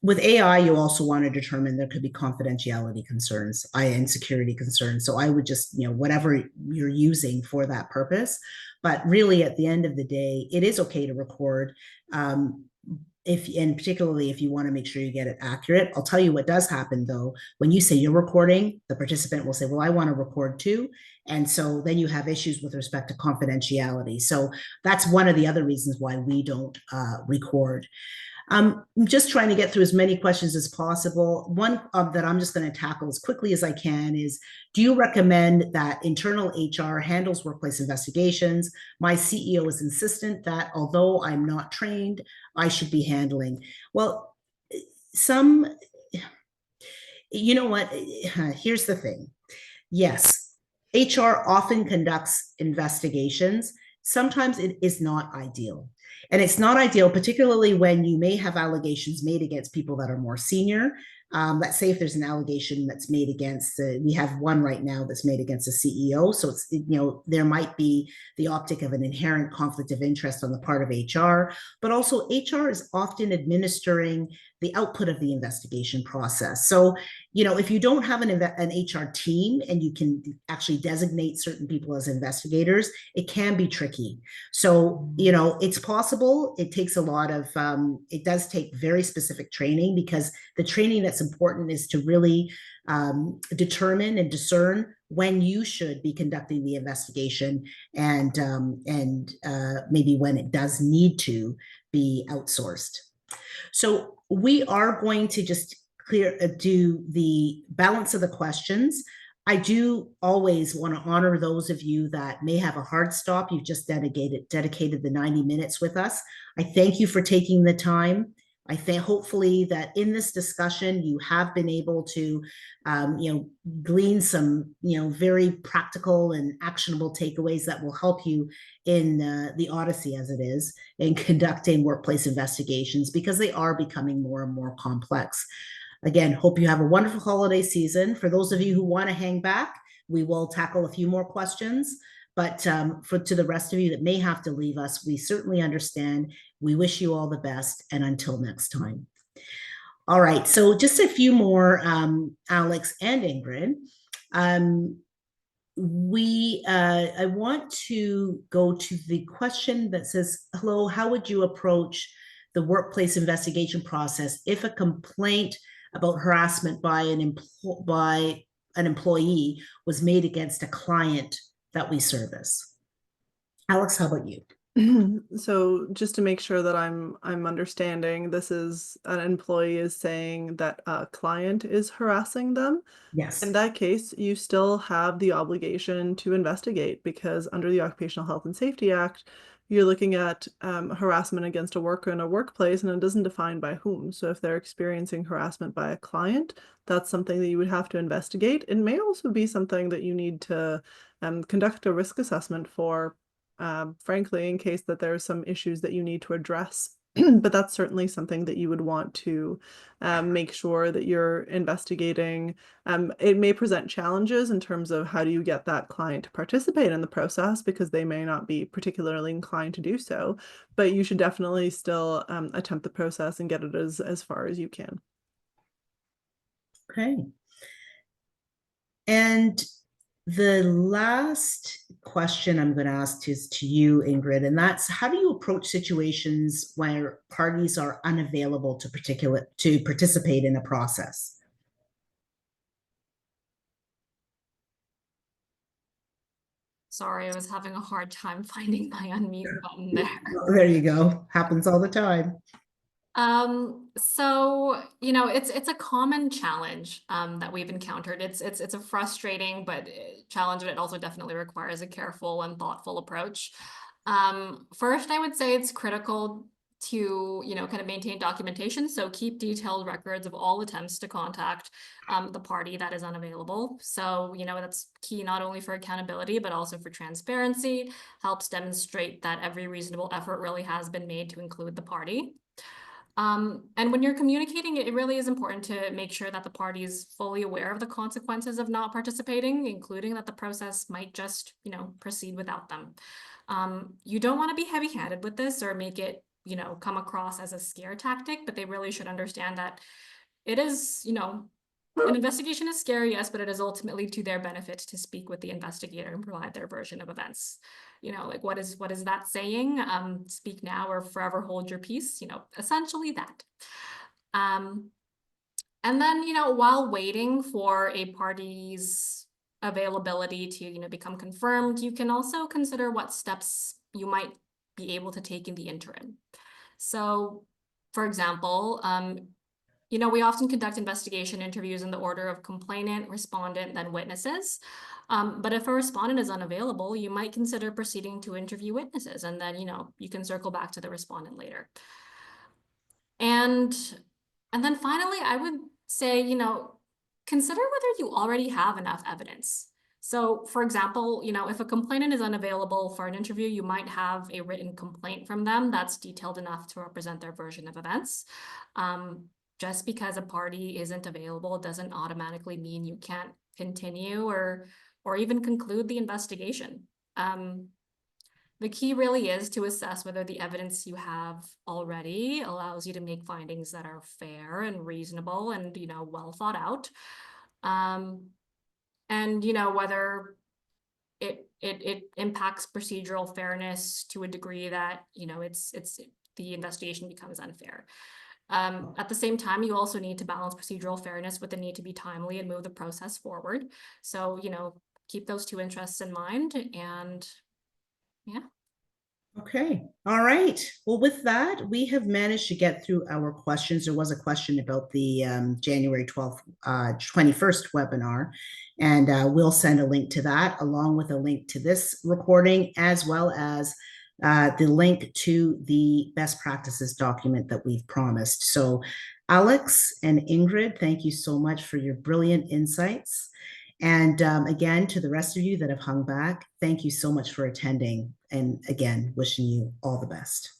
With AI, you also want to determine there could be confidentiality concerns, and security concerns. So I would just, whatever you're using for that purpose. But really, at the end of the day, it is okay to record. And particularly if you want to make sure you get it accurate. I'll tell you what does happen though. When you say you're recording, the participant will say, well, I want to record too. And so then you have issues with respect to confidentiality. So that's one of the other reasons why we don't record. I'm just trying to get through as many questions as possible. One that I'm just going to tackle as quickly as I can is, do you recommend that internal HR handles workplace investigations? My CEO is insistent that although I'm not trained, I should be handling. Well, you know what? Here's the thing. Yes, HR often conducts investigations. Sometimes it is not ideal. And it's not ideal, particularly when you may have allegations made against people that are more senior. Let's say if there's an allegation that's made against, we have one right now that's made against a CEO. So it's, there might be the optic of an inherent conflict of interest on the part of HR, but also HR is often administering the output of the investigation process. So, if you don't have an HR team and you can actually designate certain people as investigators, it can be tricky. So, it's possible. It takes a lot of, it does take very specific training, because the training that's important is to really determine and discern when you should be conducting the investigation and maybe when it does need to be outsourced. So we are going to just do the balance of the questions. I do always want to honor those of you that may have a hard stop. You've just dedicated the 90 minutes with us. I thank you for taking the time. I think hopefully that in this discussion, you have been able to, glean some, very practical and actionable takeaways that will help you in the odyssey, as it is, in conducting workplace investigations, because they are becoming more and more complex. Again, hope you have a wonderful holiday season. For those of you who want to hang back, we will tackle a few more questions. But to the rest of you that may have to leave us, we certainly understand. We wish you all the best, and until next time. All right, so just a few more, Alex and Ingrid. I want to go to the question that says, hello, how would you approach the workplace investigation process if a complaint about harassment by an employee was made against a client that we service? Alex, how about you? So just to make sure that I'm understanding, this is an employee is saying that a client is harassing them. In Yes. that case, you still have the obligation to investigate because under the Occupational Health and Safety Act, you're looking at harassment against a worker in a workplace, and it doesn't define by whom. So if they're experiencing harassment by a client, that's something that you would have to investigate. It may also be something that you need to conduct a risk assessment for, frankly, in case that there's some issues that you need to address. But that's certainly something that you would want to make sure that you're investigating. It may present challenges in terms of how do you get that client to participate in the process because they may not be particularly inclined to do so, but you should definitely still attempt the process and get it as far as you can. Okay. And the last question I'm going to ask is to you, Ingrid, and that's how do you approach situations where parties are unavailable to participate in a process? Sorry, I was having a hard time finding my unmute button there. There you go. Happens all the time. So, it's a common challenge that we've encountered. It's a frustrating but challenge, but it also definitely requires a careful and thoughtful approach. First, I would say it's critical to, kind of maintain documentation. So keep detailed records of all attempts to contact the party that is unavailable. So, that's key not only for accountability, but also for transparency, helps demonstrate that every reasonable effort really has been made to include the party. And when you're communicating, it really is important to make sure that the party is fully aware of the consequences of not participating, including that the process might just, proceed without them. You don't want to be heavy-handed with this or make it, come across as a scare tactic, but they really should understand that it is, an investigation is scary, yes, but it is ultimately to their benefit to speak with the investigator and provide their version of events. Like what is that saying? Speak now or forever hold your peace, essentially that. And then, while waiting for a party's availability to, become confirmed, you can also consider what steps you might be able to take in the interim. So, for example, we often conduct investigation interviews in the order of complainant, respondent, then witnesses. But if a respondent is unavailable, you might consider proceeding to interview witnesses, and then, you can circle back to the respondent later. And then finally, I would say, consider whether you already have enough evidence. So, for example, if a complainant is unavailable for an interview, you might have a written complaint from them that's detailed enough to represent their version of events. Just because a party isn't available doesn't automatically mean you can't continue or even conclude the investigation. The key really is to assess whether the evidence you have already allows you to make findings that are fair and reasonable and, well thought out. And, whether it impacts procedural fairness to a degree that, it's the investigation becomes unfair. At the same time, you also need to balance procedural fairness with the need to be timely and move the process forward. So, keep those two interests in mind, and yeah. Okay. All right. Well, with that, we have managed to get through our questions. There was a question about the January 12th, 21st webinar, and we'll send a link to that along with a link to this recording, as well as the link to the best practices document that we've promised. So Alex and Ingrid, thank you so much for your brilliant insights. And again, to the rest of you that have hung back, thank you so much for attending. And again, wishing you all the best.